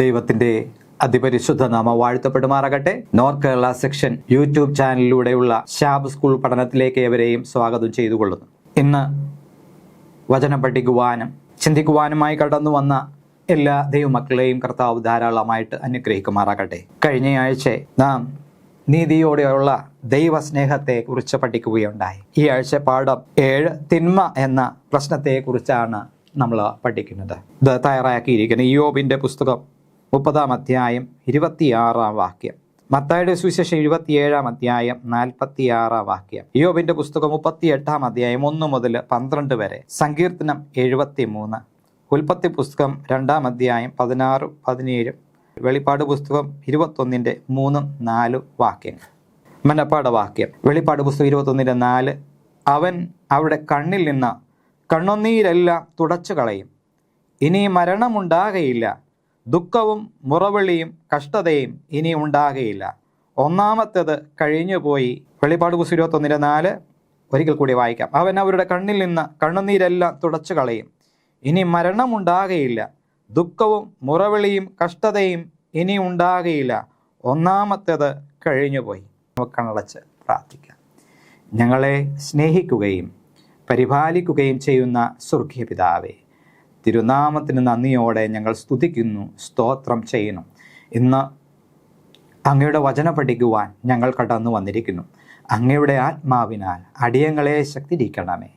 ദൈവത്തിൻ്റെ അതിപരിശുദ്ധ നാമം വാഴ്ത്തപ്പെടുമാറാകട്ടെ. നോർത്ത് കേരള സെക്ഷൻ യൂട്യൂബ് ചാനലിലൂടെയുള്ള ഷാബ് സ്കൂൾ പഠനത്തിലേക്ക് ഏവരെയും സ്വാഗതം ചെയ്തുകൊള്ളുന്നു. ഇന്ന് വചനം പഠിക്കുവാനും ചിന്തിക്കുവാനുമായി കടന്നു വന്ന എല്ലാ ദൈവമക്കളെയും കർത്താവ് ധാരാളമായിട്ട് അനുഗ്രഹിക്കുമാറാകട്ടെ. കഴിഞ്ഞ ആഴ്ച നാം നീതിയോടെയുള്ള ദൈവസ്നേഹത്തെ കുറിച്ച് പഠിക്കുകയുണ്ടായി. ഈ ആഴ്ച പാഠം 7 തിന്മ എന്ന പ്രശ്നത്തെ കുറിച്ചാണ് നമ്മൾ പഠിക്കുന്നത്. ഇത് തയ്യാറാക്കിയിരിക്കുന്നത് ഇയ്യോബിന്റെ പുസ്തകം 30-ാം അധ്യായം 26-ാം വാക്യം, മത്തായിയുടെ സുവിശേഷം 27-ാം അധ്യായം 46-ാം വാക്യം, ഇയ്യോബിന്റെ പുസ്തകം 38-ാം അധ്യായം 1 മുതൽ 12 വരെ, സങ്കീർത്തനം 73, ഉൽപ്പത്തി പുസ്തകം 2-ാം അധ്യായം 16-17, വെളിപ്പാട് പുസ്തകം 21-ന്റെ 3-4 വാക്യങ്ങൾ. മനപ്പാഠ വാക്യം, വെളിപ്പാട് പുസ്തകം 21-4, അവൻ അവരുടെ കണ്ണിൽ നിന്ന് കണ്ണുനീരെല്ലാം തുടച്ചു കളയും, ഇനി മരണമുണ്ടാകയില്ല, ദുഃഖവും മുറവിളിയും കഷ്ടതയും ഇനി ഉണ്ടാകയില്ല, ഒന്നാമത്തേത് കഴിഞ്ഞുപോയി. വെളിപ്പാട് പുസ്തകം 21-4 ഒരിക്കൽ കൂടി വായിക്കാം. അവൻ അവരുടെ കണ്ണിൽ നിന്ന് കണ്ണുനീരെല്ലാം തുടച്ചു കളയും, ഇനി മരണമുണ്ടാകയില്ല, ദുഃഖവും മുറവിളിയും കഷ്ടതയും ഇനി ഉണ്ടാകയില്ല, ഒന്നാമത്തേത് കഴിഞ്ഞുപോയി. നമുക്ക് കണ്ണടച്ച് പ്രാർത്ഥിക്കാം. ഞങ്ങളെ സ്നേഹിക്കുകയും പരിപാലിക്കുകയും ചെയ്യുന്ന സ്വർഗീയ പിതാവേ, തിരുനാമത്തിന് നന്ദിയോടെ ഞങ്ങൾ സ്തുതിക്കുന്നു, സ്തോത്രം ചെയ്യുന്നു. ഇന്ന് അങ്ങയുടെ വചനം പഠിക്കുവാൻ ഞങ്ങൾ കടന്നു വന്നിരിക്കുന്നു. അങ്ങയുടെ ആത്മാവിനാൽ അടിയങ്ങളെ ശക്തിരിക്കണമേ,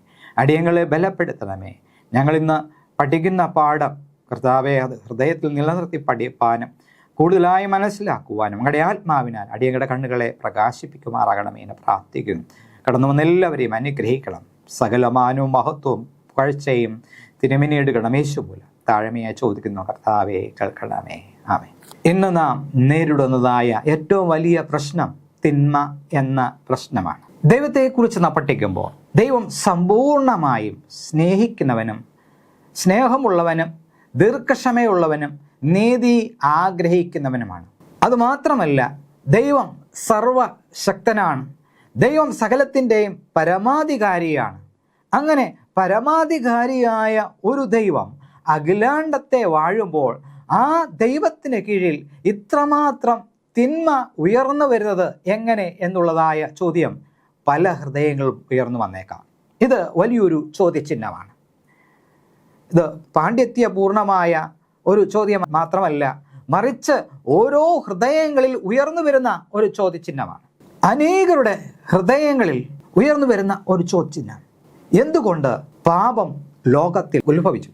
അടിയങ്ങളെ ബലപ്പെടുത്തണമേ. ഞങ്ങളിന്ന് പഠിക്കുന്ന പാഠം കർത്താവെ അത് ഹൃദയത്തിൽ നിലനിർത്തി പഠിപ്പാനും കൂടുതലായി മനസ്സിലാക്കുവാനും അങ്ങയുടെ ആത്മാവിനാൽ അടിയങ്ങളുടെ കണ്ണുകളെ പ്രകാശിപ്പിക്കുമാറാകണമേ എന്ന് പ്രാർത്ഥിക്കുന്നു. കടന്നു വന്ന എല്ലാവരെയും അനുഗ്രഹിക്കണം. സകലമാനവും മഹത്വവും കാഴ്ചയും തിരുമിനിയിടുകണം. യേശു മൂലം താഴ്മയായി ചോദിക്കുന്നു കർത്താവെ, കേൾക്കണമേ. ആമേൻ. ഇന്ന് നാം നേരിടുന്നതായ ഏറ്റവും വലിയ പ്രശ്നം തിന്മ എന്ന പ്രശ്നമാണ്. ദൈവത്തെക്കുറിച്ച് നാം പഠിക്കുമ്പോൾ ദൈവം സമ്പൂർണമായും സ്നേഹിക്കുന്നവനും സ്നേഹമുള്ളവനും ദീർഘക്ഷമയുള്ളവനും നീതി ആഗ്രഹിക്കുന്നവനുമാണ്. അതുമാത്രമല്ല, ദൈവം സർവശക്തനാണ്. ദൈവം സകലത്തിൻ്റെയും പരമാധികാരിയാണ്. അങ്ങനെ പരമാധികാരിയായ ഒരു ദൈവം അഖിലാണ്ടത്തെ വാഴുമ്പോൾ ആ ദൈവത്തിന് കീഴിൽ ഇത്രമാത്രം തിന്മ ഉയർന്നു വരുന്നത് എങ്ങനെ എന്നുള്ളതായ ചോദ്യം പല ഹൃദയങ്ങളും ഉയർന്നു വന്നേക്കാം. ഇത് വലിയൊരു ചോദ്യചിഹ്നമാണ്. ഇത് പാണ്ഡിത്യപൂർണമായ ഒരു ചോദ്യം മാത്രമല്ല, മറിച്ച് ഓരോ ഹൃദയങ്ങളിൽ ഉയർന്നു വരുന്ന ഒരു ചോദ്യചിഹ്നമാണ്. അനേകരുടെ ഹൃദയങ്ങളിൽ ഉയർന്നു വരുന്ന ഒരു ചോദ്യചിഹ്നം, എന്തുകൊണ്ട് പാപം ലോകത്തിൽ ഉത്ഭവിച്ചു?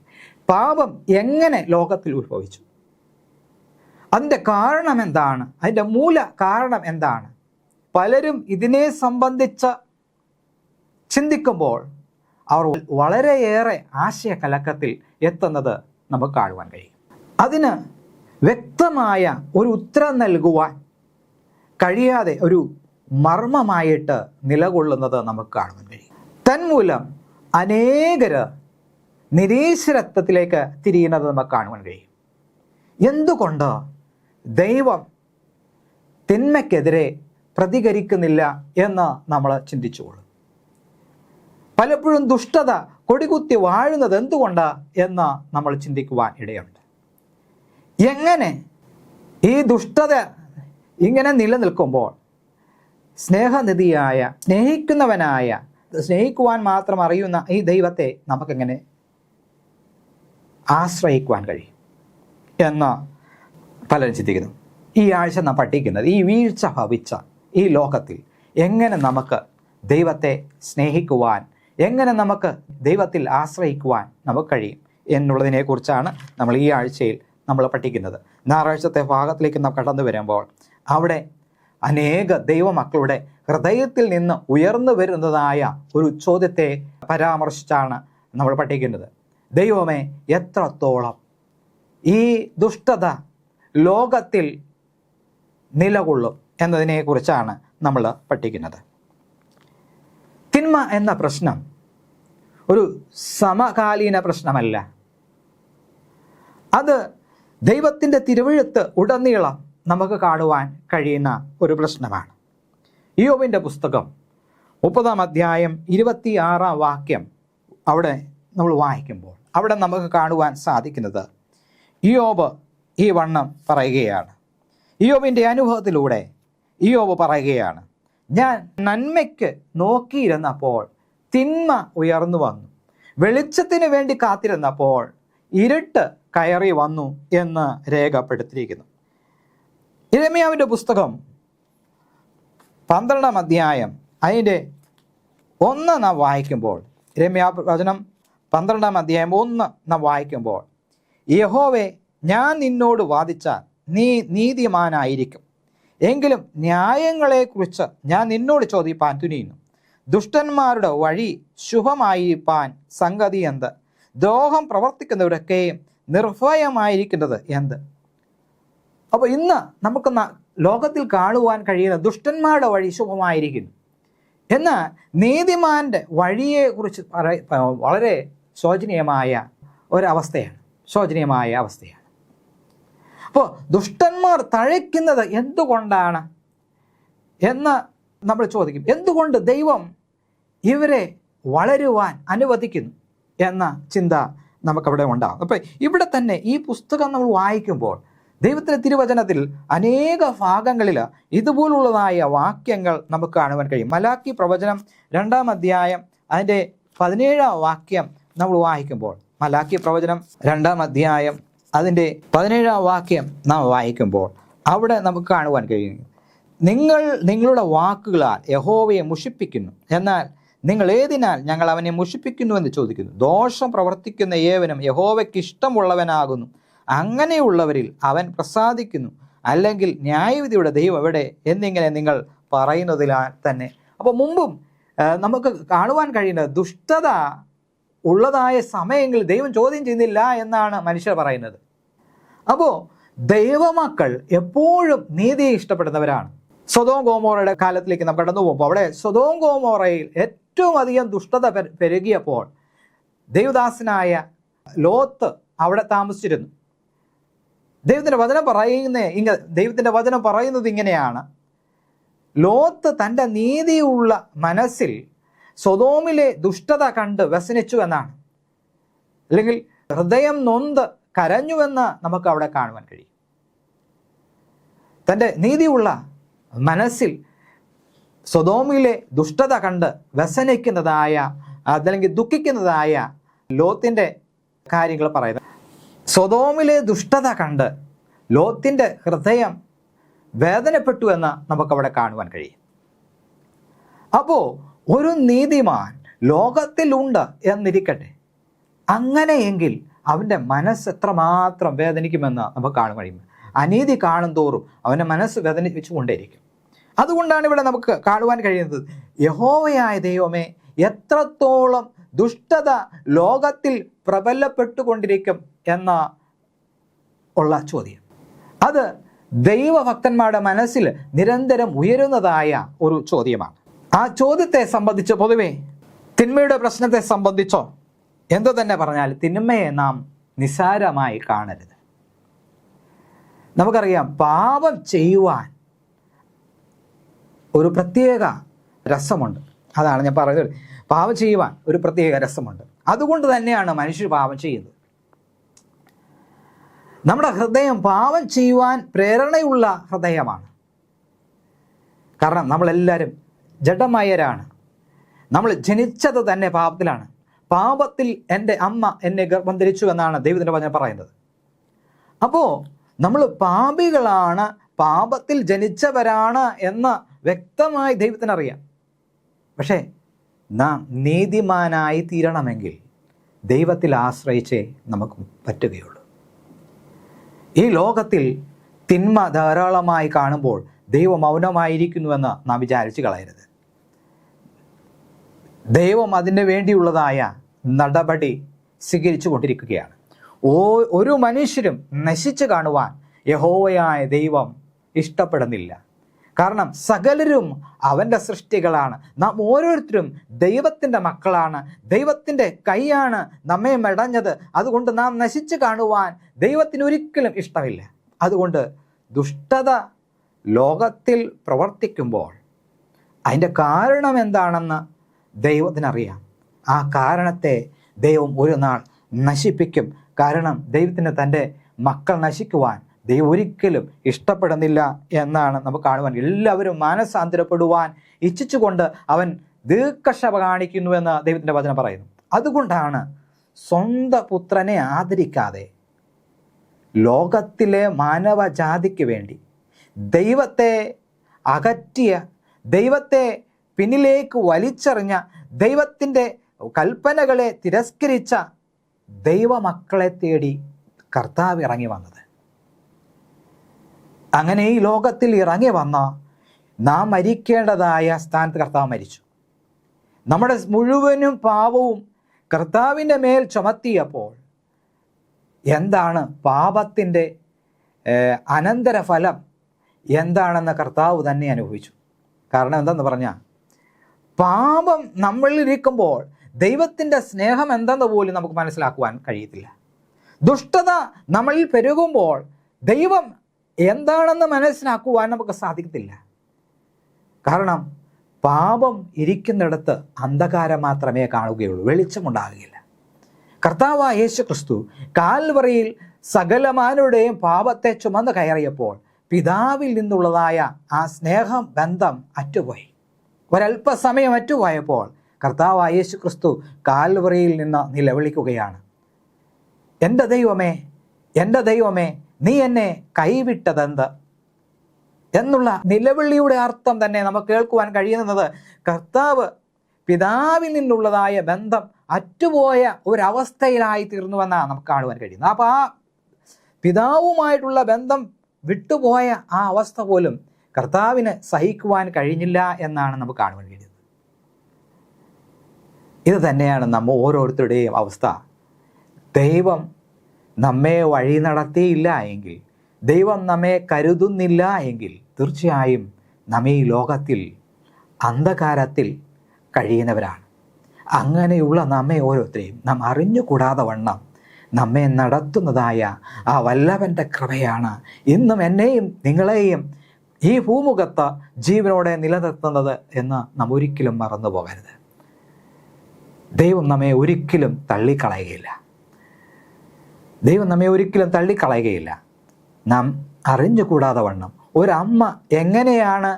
പാപം എങ്ങനെ ലോകത്തിൽ ഉത്ഭവിച്ചു? അതിൻ്റെ കാരണം എന്താണ്? അതിൻ്റെ മൂല കാരണം എന്താണ്? പലരും ഇതിനെ സംബന്ധിച്ച് ചിന്തിക്കുമ്പോൾ അവർ വളരെയേറെ ആശയകലക്കത്തിൽ എത്തുന്നത് നമുക്ക് കാണുവാൻ കഴിയും. അതിന് വ്യക്തമായ ഒരു ഉത്തരം നൽകുവാൻ കഴിയാതെ ഒരു മർമ്മമായിട്ട് നിലകൊള്ളുന്നത് നമുക്ക് കാണുവാൻ കഴിയും. തന്മൂലം അനേകര് നിരീശ്വരത്വത്തിലേക്ക് തിരിയുന്നത് നമുക്ക് കാണുവാൻ കഴിയും. എന്തുകൊണ്ട് ദൈവം തിന്മയ്ക്കെതിരെ പ്രതികരിക്കുന്നില്ല എന്ന് നമ്മൾ ചിന്തിച്ചുകൊള്ളും. പലപ്പോഴും ദുഷ്ടത കൊടികുത്തി വാഴുന്നത് എന്തുകൊണ്ട് എന്ന് നമ്മൾ ചിന്തിക്കുവാൻ ഇടയുണ്ട്. എങ്ങനെ ഈ ദുഷ്ടത ഇങ്ങനെ നിലനിൽക്കുമ്പോൾ സ്നേഹനിധിയായ സ്നേഹിക്കുന്നവനായ സ്നേഹിക്കുവാൻ മാത്രം അറിയുന്ന ഈ ദൈവത്തെ നമുക്കെങ്ങനെ ആശ്രയിക്കുവാൻ കഴിയും എന്ന് പലരും ചിന്തിക്കുന്നു. ഈ ആഴ്ച നാം പഠിക്കുന്നത് ഈ വീഴ്ച ഭവിച്ച ഈ ലോകത്തിൽ എങ്ങനെ നമുക്ക് ദൈവത്തെ സ്നേഹിക്കുവാൻ, എങ്ങനെ നമുക്ക് ദൈവത്തിൽ ആശ്രയിക്കുവാൻ നമുക്ക് കഴിയും എന്നുള്ളതിനെക്കുറിച്ചാണ് നമ്മൾ ഈ ആഴ്ചയിൽ നമ്മൾ പഠിക്കുന്നത്. ഞായറാഴ്ചത്തെ ഭാഗത്തിലേക്ക് നാം കടന്നു വരുമ്പോൾ അവിടെ അനേക ദൈവമക്കളുടെ ഹൃദയത്തിൽ നിന്ന് ഉയർന്നു വരുന്നതായ ഒരു ചോദ്യത്തെ പരാമർശിച്ചാണ് നമ്മൾ പഠിക്കുന്നത്. ദൈവമേ, എത്രത്തോളം ഈ ദുഷ്ടത ലോകത്തിൽ നിലകൊള്ളും എന്നതിനെക്കുറിച്ചാണ് നമ്മൾ പഠിക്കുന്നത്. തിന്മ എന്ന പ്രശ്നം ഒരു സമകാലീന പ്രശ്നമല്ല. അത് ദൈവത്തിൻ്റെ തിരുവെഴുത്ത് ഉടനീളം നമുക്ക് കാണുവാൻ കഴിയുന്ന ഒരു പ്രശ്നമാണ്. ഇയ്യോബിൻ്റെ പുസ്തകം 30-ാം അധ്യായം 26-ാം വാക്യം അവിടെ നമ്മൾ വായിക്കുമ്പോൾ അവിടെ നമുക്ക് കാണുവാൻ സാധിക്കുന്നത്, ഇയ്യോബ് ഈ വണ്ണം പറയുകയാണ്. ഇയ്യോബിൻ്റെ അനുഭവത്തിലൂടെ ഇയ്യോബ് പറയുകയാണ്, ഞാൻ നന്മയ്ക്ക് നോക്കിയിരുന്നപ്പോൾ തിന്മ ഉയർന്നു വന്നു, വെളിച്ചത്തിന് വേണ്ടി കാത്തിരുന്നപ്പോൾ ഇരുട്ട് കയറി വന്നു എന്ന് രേഖപ്പെടുത്തിയിരിക്കുന്നു. യിരെമ്യാവിൻ്റെ പുസ്തകം 12-ാം അധ്യായം അതിൻ്റെ 1 നാം വായിക്കുമ്പോൾ, യിരെമ്യാ വചനം 12-ാം അധ്യായം 1 നാം വായിക്കുമ്പോൾ, യഹോവേ, ഞാൻ നിന്നോട് വാദിച്ചാൽ നീ നീതിമാനായിരിക്കും, എങ്കിലും ന്യായങ്ങളെക്കുറിച്ച് ഞാൻ നിന്നോട് ചോദിപ്പാൻ തുനിയുന്നു. ദുഷ്ടന്മാരുടെ വഴി ശുഭമായിരിക്കാൻ സംഗതി എന്ത്? ദ്രോഹം പ്രവർത്തിക്കുന്നവരൊക്കെയും നിർഭയമായിരിക്കുന്നത് എന്ത്? അപ്പോൾ ഇന്ന് നമുക്ക് ലോകത്തിൽ കാണുവാൻ കഴിയുന്ന ദുഷ്ടന്മാരുടെ വഴി ശുഭമായിരിക്കുന്നു. എന്നാൽ നീതിമാന്റെ വഴിയെക്കുറിച്ച് വളരെ ശോചനീയമായ അവസ്ഥയാണ്. അപ്പോൾ ദുഷ്ടന്മാർ തഴയ്ക്കുന്നത് എന്തുകൊണ്ടാണ് എന്ന് നമ്മൾ ചോദിക്കും. എന്തുകൊണ്ട് ദൈവം ഇവരെ വളരുവാൻ അനുവദിക്കുന്നു എന്ന ചിന്ത നമുക്കവിടെ ഉണ്ടാകും. അപ്പോൾ ഇവിടെ തന്നെ ഈ പുസ്തകം നമ്മൾ വായിക്കുമ്പോൾ ദൈവത്തിൻ്റെ തിരുവചനത്തിൽ അനേക ഭാഗങ്ങളിൽ ഇതുപോലുള്ളതായ വാക്യങ്ങൾ നമുക്ക് കാണുവാൻ കഴിയും. മലാക്കി പ്രവചനം 2-ാം അധ്യായം അതിൻ്റെ 17-ാം വാക്യം നമ്മൾ വായിക്കുമ്പോൾ, മലാക്കി പ്രവചനം 2-ാം അധ്യായം അതിൻ്റെ 17-ാം വാക്യം നാം വായിക്കുമ്പോൾ അവിടെ നമുക്ക് കാണുവാൻ കഴിയും, നിങ്ങൾ നിങ്ങളുടെ വാക്കുകളാൽ യഹോവയെ മുഷിപ്പിക്കുന്നു, എന്നാൽ നിങ്ങൾ ഏതിനാൽ ഞങ്ങൾ അവനെ മുഷിപ്പിക്കുന്നു എന്ന് ചോദിക്കുന്നു. ദോഷം പ്രവർത്തിക്കുന്ന ഏവനും യഹോവയ്ക്ക് ഇഷ്ടമുള്ളവനാകുന്നു, അങ്ങനെയുള്ളവരിൽ അവൻ പ്രസാദിക്കുന്നു, അല്ലെങ്കിൽ ന്യായവിധിയുടെ ദൈവം എവിടെ എന്നിങ്ങനെ നിങ്ങൾ പറയുന്നതിനാൽ തന്നെ. അപ്പോൾ മുമ്പും നമുക്ക് കാണുവാൻ കഴിയുന്നത് ദുഷ്ടത ഉള്ളതായ സമയങ്ങളിൽ ദൈവം ചോദ്യം ചെയ്യുന്നില്ല എന്നാണ് മനുഷ്യർ പറയുന്നത്. അപ്പോൾ ദൈവമക്കൾ എപ്പോഴും നീതിയെ ഇഷ്ടപ്പെടുന്നവരാണ്. സൊദോം ഗോമോറയുടെ കാലത്തിലേക്ക് നാം കടന്നു പോകുമ്പോൾ അവിടെ സൊദോം ഗോമോറയിൽ ഏറ്റവും അധികം ദുഷ്ടത പെരുകിയപ്പോൾ ദൈവദാസനായ ലോത്ത് അവിടെ താമസിച്ചിരുന്നു. ദൈവത്തിൻ്റെ വചനം പറയുന്നത് ഇങ്ങനെയാണ്, ലോത്ത് തൻ്റെ നീതിയുള്ള മനസ്സിൽ സൊദോമിലെ ദുഷ്ടത കണ്ട് വ്യസനിച്ചു എന്നാണ്, അല്ലെങ്കിൽ ഹൃദയം നൊന്ത് കരഞ്ഞുവെന്ന് നമുക്ക് അവിടെ കാണുവാൻ കഴിയും. തൻ്റെ നീതിയുള്ള മനസ്സിൽ സൊദോമിലെ ദുഷ്ടത കണ്ട് വ്യസനിക്കുന്നതായ അതല്ലെങ്കിൽ ദുഃഖിക്കുന്നതായ ലോത്തിൻ്റെ കാര്യങ്ങൾ പറയുന്നത്. സൊദോമിലെ ദുഷ്ടത കണ്ട് ലോത്തിൻ്റെ ഹൃദയം വേദനപ്പെട്ടു എന്ന് നമുക്കവിടെ കാണുവാൻ കഴിയും. അപ്പോൾ ഒരു നീതിമാൻ ലോകത്തിലുണ്ട് എന്നിരിക്കട്ടെ, അങ്ങനെയെങ്കിൽ അവൻ്റെ മനസ്സ് എത്രമാത്രം വേദനിക്കുമെന്ന് നമുക്ക് കാണാൻ കഴിയും. അനീതി കാണും തോറും അവൻ്റെ മനസ്സ് വേദനിപ്പിച്ചുകൊണ്ടേയിരിക്കും. അതുകൊണ്ടാണ് ഇവിടെ നമുക്ക് കാണുവാൻ കഴിയുന്നത്, യഹോവയായ ദൈവമേ, എത്രത്തോളം ദുഷ്ടത ലോകത്തിൽ പ്രബലപ്പെട്ടുകൊണ്ടിരിക്കും എന്ന ഉള്ള ചോദ്യം. അത് ദൈവഭക്തന്മാരുടെ മനസ്സിൽ നിരന്തരം ഉയരുന്നതായ ഒരു ചോദ്യമാണ്. ആ ചോദ്യത്തെ സംബന്ധിച്ച് പൊതുവെ തിന്മയുടെ പ്രശ്നത്തെ സംബന്ധിച്ചോ എന്തു തന്നെ പറഞ്ഞാൽ തിന്മയെ നാം നിസ്സാരമായി കാണരുത്. നമുക്കറിയാം, പാപം ചെയ്യുവാൻ ഒരു പ്രത്യേക രസമുണ്ട്. അതാണ് ഞാൻ പറയുന്നത്, പാപം ചെയ്യുവാൻ ഒരു പ്രത്യേക രസമുണ്ട്. അതുകൊണ്ട് തന്നെയാണ് മനുഷ്യർ പാപം ചെയ്യുന്നത്. നമ്മുടെ ഹൃദയം പാപം ചെയ്യുവാൻ പ്രേരണയുള്ള ഹൃദയമാണ്. കാരണം നമ്മളെല്ലാവരും ജഡമയരാണ്. നമ്മൾ ജനിച്ചത് തന്നെ പാപത്തിലാണ്. പാപത്തിൽ എൻ്റെ അമ്മ എന്നെ ഗർഭം ധരിച്ചു എന്നാണ് ദൈവത്തിൻ്റെ വചനം പറയുന്നത്. അപ്പോൾ നമ്മൾ പാപികളാണ്, പാപത്തിൽ ജനിച്ചവരാണ് എന്ന് വ്യക്തമായി ദൈവത്തിനറിയാം. പക്ഷേ നാം നീതിമാനായി തീരണമെങ്കിൽ ദൈവത്തിൽ ആശ്രയിച്ചേ നമുക്ക് പറ്റുകയുള്ളൂ. ഈ ലോകത്തിൽ തിന്മ ധാരാളമായി കാണുമ്പോൾ ദൈവം മൗനമായിരിക്കുന്നുവെന്ന് നാം വിചാരിച്ചു കളയരുത്. ദൈവം അതിന് വേണ്ടിയുള്ളതായ നടപടി സ്വീകരിച്ചു കൊണ്ടിരിക്കുകയാണ്. ഒരു മനുഷ്യരും നശിച്ചു കാണുവാൻ യഹോവയായ ദൈവം ഇഷ്ടപ്പെടുന്നില്ല. കാരണം സകലരും അവൻ്റെ സൃഷ്ടികളാണ്. നാം ഓരോരുത്തരും ദൈവത്തിൻ്റെ മക്കളാണ്. ദൈവത്തിൻ്റെ കൈയാണ് നമ്മെ മെടഞ്ഞത്. അതുകൊണ്ട് നാം നശിച്ചു കാണുവാൻ ദൈവത്തിന് ഒരിക്കലും ഇഷ്ടമില്ല. അതുകൊണ്ട് ദുഷ്ടത ലോകത്തിൽ പ്രവർത്തിക്കുമ്പോൾ അതിൻ്റെ കാരണം എന്താണെന്ന് ദൈവത്തിനറിയാം. ആ കാരണത്തെ ദൈവം ഒരു നാൾ നശിപ്പിക്കും. കാരണം ദൈവത്തിന് തൻ്റെ മക്കൾ നശിക്കുവാൻ ദൈവം ഒരിക്കലും ഇഷ്ടപ്പെടുന്നില്ല എന്നാണ് നമുക്ക് കാണുവാൻ. എല്ലാവരും മാനസാന്തരപ്പെടുവാൻ ഇച്ഛിച്ചുകൊണ്ട് അവൻ ദീർഘക്ഷമ കാണിക്കുന്നുവെന്ന് ദൈവത്തിൻ്റെ വചനം പറയുന്നു. അതുകൊണ്ടാണ് സ്വന്തം പുത്രനെ ആദരിക്കാതെ ലോകത്തിലെ മാനവജാതിക്ക് വേണ്ടി ദൈവത്തെ അകറ്റിയ, ദൈവത്തെ പിന്നിലേക്ക് വലിച്ചെറിഞ്ഞ, ദൈവത്തിൻ്റെ കൽപ്പനകളെ തിരസ്കരിച്ച ദൈവമക്കളെ തേടി കർത്താവ് ഇറങ്ങി വന്നത്. അങ്ങനെ ഈ ലോകത്തിൽ ഇറങ്ങി വന്ന നാം മരിക്കേണ്ടതായ സ്ഥാനത്ത് കർത്താവ് മരിച്ചു. നമ്മുടെ മുഴുവനും പാപവും കർത്താവിൻ്റെ മേൽ ചുമത്തിയപ്പോൾ എന്താണ് പാപത്തിൻ്റെ അനന്തരഫലം എന്താണെന്ന് കർത്താവ് തന്നെ അനുഭവിച്ചു. കാരണം എന്തെന്ന് പറഞ്ഞാൽ, പാപം നമ്മളിലിരിക്കുമ്പോൾ ദൈവത്തിൻ്റെ സ്നേഹം എന്തെന്ന് പോലും നമുക്ക് മനസ്സിലാക്കുവാൻ കഴിയത്തില്ല. ദുഷ്ടത നമ്മളിൽ പെരുകുമ്പോൾ ദൈവം എന്താണെന്ന് മനസ്സിലാക്കുവാൻ നമുക്ക് സാധിക്കത്തില്ല. കാരണം പാപം ഇരിക്കുന്നിടത്ത് അന്ധകാരം മാത്രമേ കാണുകയുള്ളൂ, വെളിച്ചമുണ്ടാകുകയില്ല. കർത്താവായ യേശു ക്രിസ്തു കാൽവറിയിൽ സകലമാനരുടെയും പാപത്തെ ചുമന്ന് കയറിയപ്പോൾ പിതാവിൽ നിന്നുള്ളതായ ആ സ്നേഹം ബന്ധം അറ്റുപോയി. ഒരല്പസമയം അറ്റുപോയപ്പോൾ കർത്താവായ യേശു ക്രിസ്തു കാൽവറിയിൽ നിന്ന് നിലവിളിക്കുകയാണ്, എൻ്റെ ദൈവമേ, എൻ്റെ ദൈവമേ, നീ എന്നെ കൈവിട്ടതെന്ത് എന്നുള്ള നിലവിളിയുടെ അർത്ഥം തന്നെ നമുക്ക് കേൾക്കുവാൻ കഴിയുന്നത് കർത്താവ് പിതാവിൽ നിന്നുള്ളതായ ബന്ധം അറ്റുപോയ ഒരവസ്ഥയിലായി തീർന്നുവെന്നാണ് നമുക്ക് കാണുവാൻ കഴിയുന്നത്. അപ്പോൾ ആ പിതാവുമായിട്ടുള്ള ബന്ധം വിട്ടുപോയ ആ അവസ്ഥ പോലും കർത്താവിന് സഹിക്കുവാൻ കഴിഞ്ഞില്ല എന്നാണ് നമുക്ക് കാണുവാൻ കഴിയുന്നത്. ഇത് തന്നെയാണ് നമ്മ ഓരോരുത്തരുടെയും അവസ്ഥ. ദൈവം നമ്മെ വഴി നടത്തിയില്ല എങ്കിൽ, ദൈവം നമ്മെ കരുതുന്നില്ല എങ്കിൽ തീർച്ചയായും നമ്മെ ഈ ലോകത്തിൽ അന്ധകാരത്തിൽ കഴിയുന്നവരാണ്. അങ്ങനെയുള്ള നമ്മെ ഓരോരുത്തരെയും നാം അറിഞ്ഞുകൂടാതെ വണ്ണം നമ്മെ നടത്തുന്നതായ ആ വല്ലഭൻ്റെ കൃപയാണ് ഇന്നും എന്നെയും നിങ്ങളെയും ഈ ഭൂമുഖത്ത് ജീവനോടെ നിലനിർത്തുന്നത് എന്ന് നാം ഒരിക്കലും മറന്നു പോകരുത്. ദൈവം നമ്മെ ഒരിക്കലും തള്ളിക്കളയുകയില്ല. ദൈവം നമ്മെ ഒരിക്കലും തള്ളിക്കളയുകയില്ല. നാം അറിഞ്ഞുകൂടാതെ വണ്ണം ഒരമ്മ എങ്ങനെയാണ്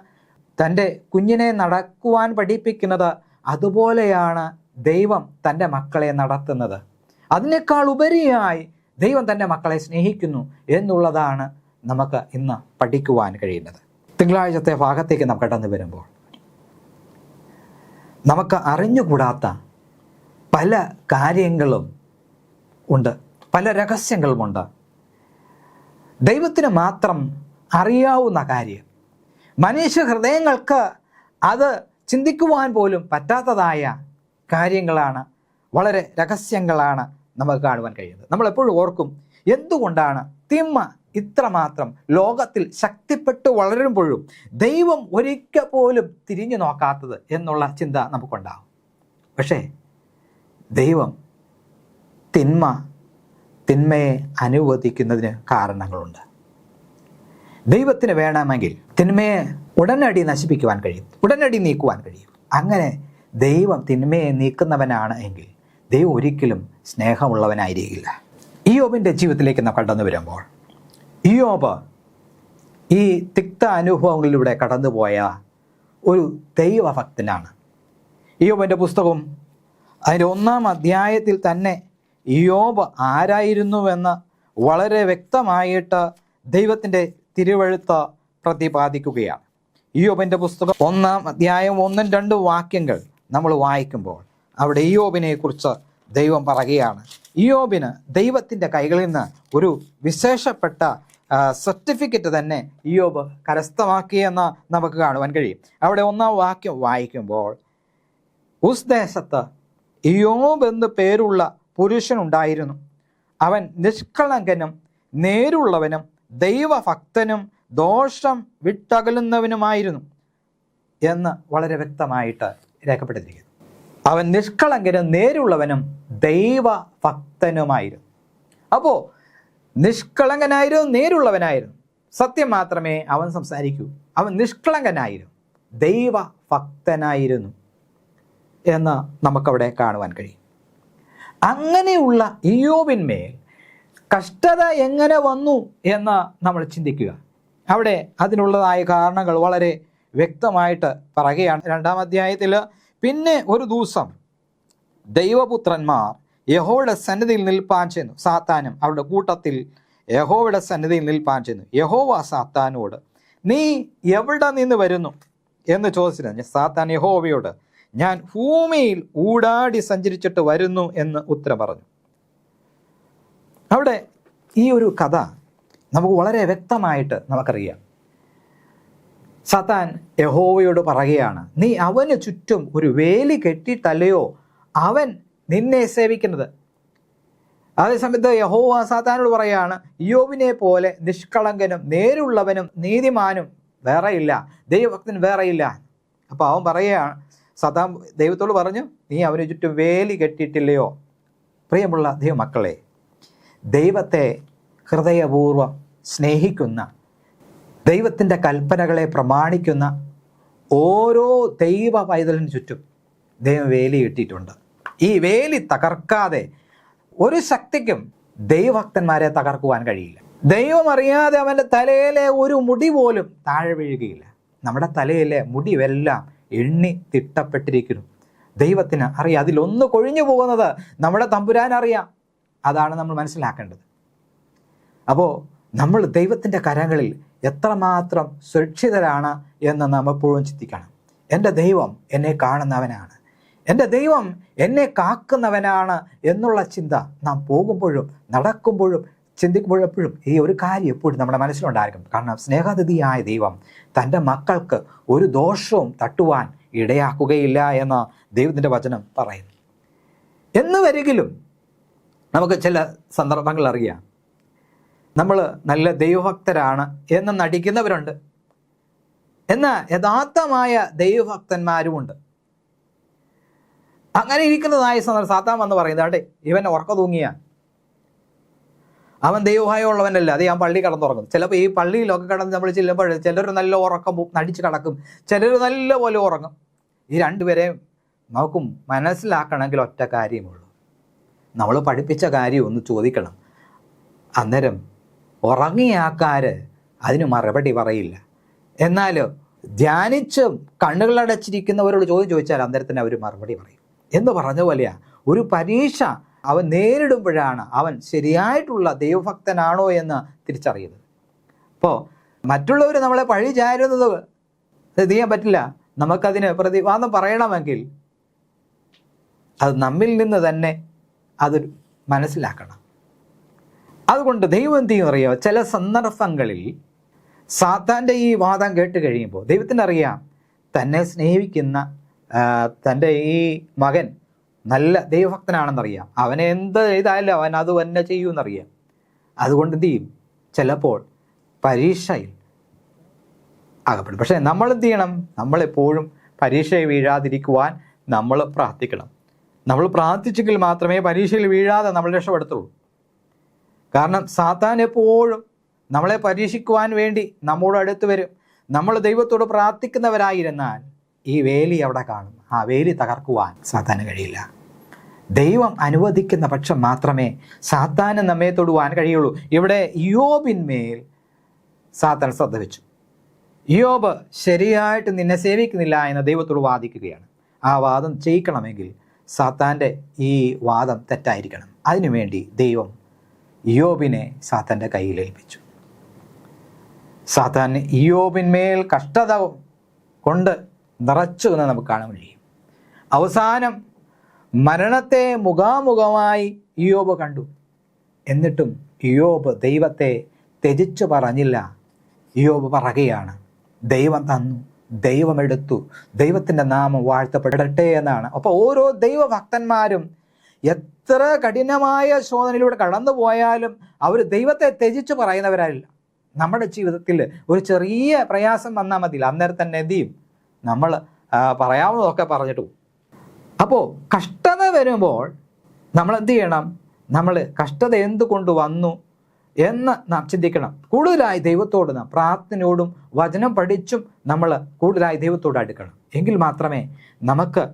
തൻ്റെ കുഞ്ഞിനെ നടക്കുവാൻ പഠിപ്പിക്കുന്നത്, അതുപോലെയാണ് ദൈവം തൻ്റെ മക്കളെ നടത്തുന്നത്. അതിനേക്കാൾ ഉപരിയായി ദൈവം തൻ്റെ മക്കളെ സ്നേഹിക്കുന്നു എന്നുള്ളതാണ് നമുക്ക് ഇന്ന് പഠിക്കുവാൻ കഴിയുന്നത്. തിങ്കളാഴ്ചത്തെ ഭാഗത്തേക്ക് നാം കടന്നു വരുമ്പോൾ നമുക്ക് അറിഞ്ഞുകൂടാത്ത പല കാര്യങ്ങളും ഉണ്ട്, പല രഹസ്യങ്ങളുമുണ്ട്. ദൈവത്തിന് മാത്രം അറിയാവുന്ന കാര്യം, മനുഷ്യ ഹൃദയങ്ങൾക്ക് അത് ചിന്തിക്കുവാൻ പോലും പറ്റാത്തതായ കാര്യങ്ങളാണ്, വളരെ രഹസ്യങ്ങളാണ് നമുക്ക് കാണുവാൻ കഴിയുന്നത്. നമ്മളെപ്പോഴും ഓർക്കും, എന്തുകൊണ്ടാണ് തിന്മ ഇത്രമാത്രം ലോകത്തിൽ ശക്തിപ്പെട്ട് വളരുമ്പോഴും ദൈവം ഒരിക്കൽ പോലും തിരിഞ്ഞു നോക്കാത്തത് എന്നുള്ള ചിന്ത നമുക്കുണ്ടാകും. പക്ഷേ ദൈവം തിന്മയെ അനുവദിക്കുന്നതിന് കാരണങ്ങളുണ്ട്. ദൈവത്തിന് വേണമെങ്കിൽ തിന്മയെ ഉടനടി നശിപ്പിക്കുവാൻ കഴിയും, ഉടനടി നീക്കുവാൻ കഴിയും. അങ്ങനെ ദൈവം തിന്മയെ നീക്കുന്നവനാണ് എങ്കിൽ ദൈവം ഒരിക്കലും സ്നേഹമുള്ളവനായിരിക്കില്ല. ഇയ്യോബിൻ്റെ ജീവിതത്തിലേക്ക് നാം കടന്നു വരുമ്പോൾ, ഇയ്യോബ് ഈ തിക്ത അനുഭവങ്ങളിലൂടെ കടന്നുപോയ ഒരു ദൈവഭക്തനാണ്. ഇയ്യോബിൻ്റെ പുസ്തകം അതിൻ്റെ 1-ാം അധ്യായത്തിൽ തന്നെ ഇയ്യോബ് ആരായിരുന്നുവെന്ന് വളരെ വ്യക്തമായിട്ട് ദൈവത്തിൻ്റെ തിരുവെഴുത്ത് പ്രതിപാദിക്കുകയാണ്. ഇയ്യോബിൻ്റെ പുസ്തകം 1-ാം അധ്യായം 1-2 വാക്യങ്ങൾ നമ്മൾ വായിക്കുമ്പോൾ അവിടെ ഇയ്യോബിനെ കുറിച്ച് ദൈവം പറയുകയാണ്. ഇയ്യോബിന് ദൈവത്തിൻ്റെ കൈകളിൽ നിന്ന് ഒരു വിശേഷപ്പെട്ട സർട്ടിഫിക്കറ്റ് തന്നെ ഇയ്യോബ് കരസ്ഥമാക്കിയെന്ന് നമുക്ക് കാണുവാൻ കഴിയും. അവിടെ 1-ാം വാക്യം വായിക്കുമ്പോൾ, ഉസ് ദേശത്ത് ഇയ്യോബ് എന്ന് പേരുള്ള പുരുഷനുണ്ടായിരുന്നു. അവൻ നിഷ്കളങ്കനും നേരുള്ളവനും ദൈവഭക്തനും ദോഷം വിട്ടകലുന്നവനുമായിരുന്നു എന്ന് വളരെ വ്യക്തമായിട്ട് രേഖപ്പെടുത്തിയിരിക്കുന്നു. അവൻ നിഷ്കളങ്കനും നേരുള്ളവനും ദൈവഭക്തനുമായിരുന്നു. അപ്പോൾ നിഷ്കളങ്കനായിരുന്നു, നേരുള്ളവനായിരുന്നു, സത്യം മാത്രമേ അവൻ സംസാരിക്കൂ. അവൻ നിഷ്കളങ്കനായിരുന്നു, ദൈവഭക്തനായിരുന്നു എന്ന് നമുക്കവിടെ കാണുവാൻ കഴിയും. അങ്ങനെയുള്ള ഇയ്യോബിന്മേൽ കഷ്ടത എങ്ങനെ വന്നു എന്ന് നമ്മൾ ചിന്തിക്കുക. അവിടെ അതിനുള്ളതായ കാരണങ്ങൾ വളരെ വ്യക്തമായിട്ട് പറയുകയാണ്. 2-ാം അധ്യായത്തിൽ, പിന്നെ ഒരു ദിവസം ദൈവപുത്രന്മാർ യഹോവയുടെ സന്നിധിയിൽ നിൽപ്പാൻ ചെന്നു. സാത്താനും അവരുടെ കൂട്ടത്തിൽ യഹോവയുടെ സന്നിധിയിൽ നിൽപ്പാൻ ചെന്നു. യഹോവ സാത്താനോട്, നീ എവിടെ നിന്ന് വരുന്നു എന്ന് ചോദിച്ചിരുന്നു. സാത്താൻ യഹോവയോട്, ഞാൻ ഭൂമിയിൽ ഊടാടി സഞ്ചരിച്ചിട്ട് വരുന്നു എന്ന് ഉത്തരം പറഞ്ഞു. അവിടെ ഈ ഒരു കഥ നമുക്ക് വളരെ വ്യക്തമായിട്ട് നമുക്കറിയാം. സാത്താൻ യഹോവയോട് പറയുകയാണ്, നീ അവന് ചുറ്റും ഒരു വേലി കെട്ടിയിട്ടല്ലയോ അവൻ നിന്നെ സേവിക്കുന്നത്. അതേസമയത്ത് യഹോവ സാത്താനോട് പറയുകയാണ്, ഇയ്യോബിനെ പോലെ നിഷ്കളങ്കനും നേരുള്ളവനും നീതിമാനും വേറെയില്ല, ദൈവഭക്തൻ വേറെയില്ല. അപ്പോൾ അവൻ പറയുകയാണ്, സാത്താൻ ദൈവത്തോട് പറഞ്ഞു, നീ അവന് ചുറ്റും വേലി കെട്ടിയിട്ടില്ലയോ. പ്രിയമുള്ള ദൈവമക്കളെ, ദൈവത്തെ ഹൃദയപൂർവ്വം സ്നേഹിക്കുന്ന, ദൈവത്തിൻ്റെ കൽപ്പനകളെ പ്രമാണിക്കുന്ന ഓരോ ദൈവ പൈതലിന് ചുറ്റും ദൈവം വേലി കെട്ടിയിട്ടുണ്ട്. ഈ വേലി തകർക്കാതെ ഒരു ശക്തിക്കും ദൈവഭക്തന്മാരെ തകർക്കുവാൻ കഴിയില്ല. ദൈവം അറിയാതെ അവൻ്റെ തലയിലെ ഒരു മുടി പോലും താഴെ വീഴുകയില്ല. നമ്മുടെ തലയിലെ മുടിയെല്ലാം എണ്ണി തിട്ടപ്പെട്ടിരിക്കുന്നു. ദൈവത്തിന് അറിയാം. അതിലൊന്ന് കൊഴിഞ്ഞു പോകുന്നത് നമ്മുടെ തമ്പുരാൻ അറിയാം. അതാണ് നമ്മൾ മനസ്സിലാക്കേണ്ടത്. അപ്പോൾ നമ്മൾ ദൈവത്തിൻ്റെ കരങ്ങളിൽ എത്രമാത്രം സുരക്ഷിതരാണ് എന്ന് നാം എപ്പോഴും ചിന്തിക്കണം. എൻ്റെ ദൈവം എന്നെ കാണുന്നവനാണ്, എൻ്റെ ദൈവം എന്നെ കാക്കുന്നവനാണ് എന്നുള്ള ചിന്ത നാം പോകുമ്പോഴും നടക്കുമ്പോഴും ചിന്തിക്കുമ്പോഴെപ്പോഴും ഈ ഒരു കാര്യം എപ്പോഴും നമ്മുടെ മനസ്സിലുണ്ടായിരിക്കും. കാരണം സ്നേഹനിധിയായ ദൈവം തൻ്റെ മക്കൾക്ക് ഒരു ദോഷവും തട്ടുവാൻ ഇടയാക്കുകയില്ല എന്ന് ദൈവത്തിൻ്റെ വചനം പറയുന്നു. എന്ന് വരികിലും നമുക്ക് ചില സന്ദർഭങ്ങൾ അറിയാം, നമ്മൾ നല്ല ദൈവഭക്തരാണ് എന്ന് നടിക്കുന്നവരുണ്ട്, എന്നാൽ യഥാർത്ഥമായ ദൈവഭക്തന്മാരുമുണ്ട്. അങ്ങനെ ഇരിക്കുന്നതായ സാത്താൻ വന്ന് പറയുന്നത്, അതെ ഇവൻ ഉറക്കം തൂങ്ങിയ, അവൻ ദൈവഭയമുള്ളവനല്ല, അത് ഞാൻ പള്ളി കടന്നുറങ്ങും. ചിലപ്പോൾ ഈ പള്ളിയിലൊക്കെ കടന്ന് നമ്മൾ ചെല്ലുമ്പോൾ ചിലർ നല്ല ഉറക്കം നടിച്ച് കിടക്കും, ചിലർ നല്ല പോലെ ഉറങ്ങും. ഈ രണ്ടുപേരെയും നമുക്ക് മനസ്സിലാക്കണമെങ്കിൽ ഒറ്റ കാര്യമുള്ളൂ, നമ്മൾ പഠിപ്പിച്ച കാര്യം ഒന്ന് ചോദിക്കണം. അന്നേരം ഉറങ്ങിയ ആൾക്കാർ അതിന് മറുപടി പറയില്ല. എന്നാൽ ധ്യാനിച്ചും കണ്ണുകളടച്ചിരിക്കുന്നവരോട് ചോദിച്ചാൽ അന്നേരത്തിന് അവർ മറുപടി പറയും. എന്ന് പറഞ്ഞ പോലെയാണ്, ഒരു പരീക്ഷ അവൻ നേരിടുമ്പോഴാണ് അവൻ ശരിയായിട്ടുള്ള ദൈവഭക്തനാണോ എന്ന് തിരിച്ചറിയുന്നത്. അപ്പോൾ മറ്റുള്ളവർ നമ്മളെ പഴി ചാരുന്നത് ചെയ്യാൻ പറ്റില്ല. നമുക്കതിന് പ്രതിവാദം പറയണമെങ്കിൽ അത് നമ്മിൽ നിന്ന് തന്നെ അത് മനസ്സിലാക്കണം. അതുകൊണ്ട് ദൈവം എന്ത് ചെയ്യും അറിയാമോ, ചില സന്ദർഭങ്ങളിൽ സാത്താൻ്റെ ഈ വാദം കേട്ട് കഴിയുമ്പോൾ ദൈവത്തിന് അറിയാം തന്നെ സ്നേഹിക്കുന്ന തൻ്റെ ഈ മകൻ നല്ല ദൈവഭക്തനാണെന്നറിയാം, അവനെ എന്ത് ചെയ്താലും അവൻ അത് തന്നെ ചെയ്യുമെന്നറിയാം. അതുകൊണ്ട് എന്ത് ചെയ്യും, ചിലപ്പോൾ പരീക്ഷയിൽ അകപ്പെടും. പക്ഷേ നമ്മൾ എന്ത് ചെയ്യണം, നമ്മളെപ്പോഴും പരീക്ഷയിൽ വീഴാതിരിക്കുവാൻ നമ്മൾ പ്രാർത്ഥിക്കണം. നമ്മൾ പ്രാർത്ഥിച്ചെങ്കിൽ മാത്രമേ പരീക്ഷയിൽ വീഴാതെ നമ്മൾ രക്ഷപ്പെടുത്തുള്ളൂ. കാരണം സാത്താൻ എപ്പോഴും നമ്മളെ പരീക്ഷിക്കുവാൻ വേണ്ടി നമ്മോട് അടുത്ത് വരും. നമ്മൾ ദൈവത്തോട് പ്രാർത്ഥിക്കുന്നവരായിരുന്നാൽ ഈ വേലി അവിടെ കാണും. ആ വേലി തകർക്കുവാൻ സാത്താന് കഴിയില്ല. ദൈവം അനുവദിക്കുന്ന പക്ഷം മാത്രമേ സാത്താന് നമ്മെ തൊടുവാൻ കഴിയുള്ളൂ. ഇവിടെ ഇയ്യോബിന്മേൽ സാത്താൻ ശ്രദ്ധ വെച്ചു. ഇയ്യോബ് ശരിയായിട്ട് നിന്നെ സേവിക്കുന്നില്ല എന്ന് ദൈവത്തോട് വാദിക്കുകയാണ്. ആ വാദം ചെയ്യിക്കണമെങ്കിൽ സാത്താൻ്റെ ഈ വാദം തെറ്റായിരിക്കണം. അതിനുവേണ്ടി ദൈവം ഇയ്യോബിനെ സാത്താൻ്റെ കയ്യിൽ ഏൽപ്പിച്ചു. സാത്താൻ ഇയ്യോബിന്മേൽ കഷ്ടത കൊണ്ട് നിറച്ചു എന്ന് നമുക്ക് കാണാൻ കഴിയും. അവസാനം മരണത്തെ മുഖാമുഖമായി ഇയ്യോബ് കണ്ടു. എന്നിട്ടും ഇയ്യോബ് ദൈവത്തെ ത്യജിച്ചു പറഞ്ഞില്ല. ഇയ്യോബ് പറയുകയാണ്, ദൈവം തന്നു, ദൈവമെടുത്തു, ദൈവത്തിൻ്റെ നാമം വാഴ്ത്തപ്പെടട്ടെ എന്നാണ്. അപ്പോൾ ഓരോ ദൈവഭക്തന്മാരും എത്ര കഠിനമായ ശോധനയിലൂടെ കടന്നു പോയാലും അവർ ദൈവത്തെ ത്യജിച്ചു പറയുന്നവരല്ല. നമ്മുടെ ജീവിതത്തിൽ ഒരു ചെറിയ പ്രയാസം വന്നാൽ മതി, അന്നേരം തന്നെ എന്ത് ചെയ്യും, നമ്മൾ പറയാവുന്നതൊക്കെ പറഞ്ഞിട്ട് പോകും. അപ്പോൾ കഷ്ടത വരുമ്പോൾ നമ്മൾ എന്ത് ചെയ്യണം, നമ്മൾ കഷ്ടത എന്തുകൊണ്ട് വന്നു എന്ന് നാം ചിന്തിക്കണം. കൂടുതലായി ദൈവത്തോട് നാം പ്രാർത്ഥനയോടും വചനം പഠിച്ചും നമ്മൾ കൂടുതലായി ദൈവത്തോട് അടുക്കണം. എങ്കിൽ മാത്രമേ നമുക്ക്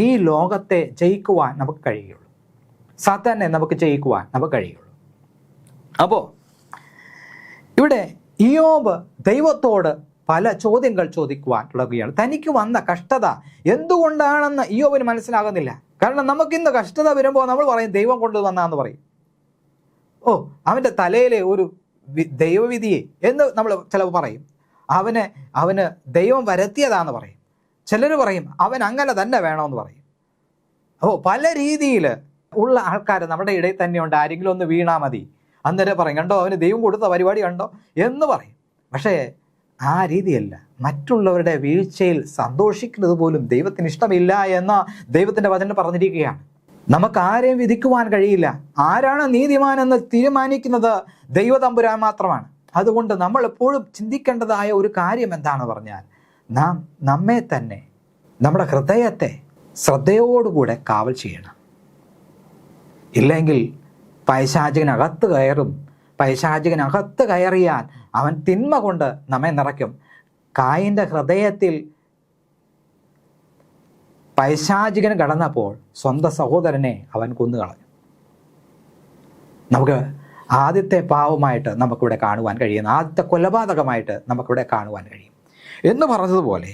ഈ ലോകത്തെ ജയിക്കുവാൻ നമുക്ക് കഴിയുള്ളൂ. സാത്താനെ നമുക്ക് ജയിക്കുവാൻ നമുക്ക് കഴിയുള്ളൂ. അപ്പോൾ ഇവിടെ ഇയ്യോബ് ദൈവത്തോട് പല ചോദ്യങ്ങൾ ചോദിക്കുവാൻ തുടങ്ങുകയാണ്. തനിക്ക് വന്ന കഷ്ടത എന്തുകൊണ്ടാണെന്ന് ഇയ്യോബിന് മനസ്സിലാകുന്നില്ല. കാരണം നമുക്കിന്ന് കഷ്ടത വരുമ്പോൾ നമ്മൾ പറയും ദൈവം കൊണ്ടുവന്നാന്ന് പറയും. അവൻ്റെ തലയിലെ ഒരു ദൈവവിധിയെ എന്ന് നമ്മൾ ചിലപ്പോൾ പറയും. അവന് ദൈവം വരുത്തിയതാന്ന് പറയും. ചിലർ പറയും അവൻ അങ്ങനെ തന്നെ വേണമെന്ന് പറയും. പല രീതിയിൽ ഉള്ള ആൾക്കാർ നമ്മുടെ ഇടയിൽ തന്നെയുണ്ട്. ആരെങ്കിലും ഒന്ന് വീണാൽ മതി, അന്നേരം പറയും കണ്ടോ അവന് ദൈവം കൊടുത്ത പരിപാടി കണ്ടോ എന്ന് പറയും. പക്ഷേ ആ രീതിയല്ല. മറ്റുള്ളവരുടെ വീഴ്ചയിൽ സന്തോഷിക്കുന്നത് പോലും ദൈവത്തിന് ഇഷ്ടമില്ല എന്ന ദൈവത്തിൻ്റെ വചനം പറഞ്ഞിരിക്കുകയാണ്. നമുക്ക് ആരെയും വിധിക്കുവാൻ കഴിയില്ല. ആരാണ് നീതിമാൻ എന്ന് തീരുമാനിക്കുന്നത് ദൈവതമ്പുരാൻ മാത്രമാണ്. അതുകൊണ്ട് നമ്മൾ എപ്പോഴും ചിന്തിക്കേണ്ടതായ ഒരു കാര്യം എന്താണെന്ന് പറഞ്ഞാൽ, നാം നമ്മെ തന്നെ, നമ്മുടെ ഹൃദയത്തെ ശ്രദ്ധയോടുകൂടെ കാവൽ ചെയ്യണം. ഇല്ലെങ്കിൽ പൈശാചികനകത്ത് കയറും. പൈശാചികനകത്ത് കയറിയാൽ അവൻ തിന്മ കൊണ്ട് നമ്മെ നിറയ്ക്കും. കായിൻ്റെ ഹൃദയത്തിൽ പൈശാചികൻ കടന്നപ്പോൾ സ്വന്തം സഹോദരനെ അവൻ കൊന്നുകളഞ്ഞു. നമുക്ക് ആദ്യത്തെ പാവമായിട്ട് നമുക്കിവിടെ കാണുവാൻ കഴിയും, ആദ്യത്തെ കൊലപാതകമായിട്ട് നമുക്കിവിടെ കാണുവാൻ കഴിയും. എന്ന് പറഞ്ഞതുപോലെ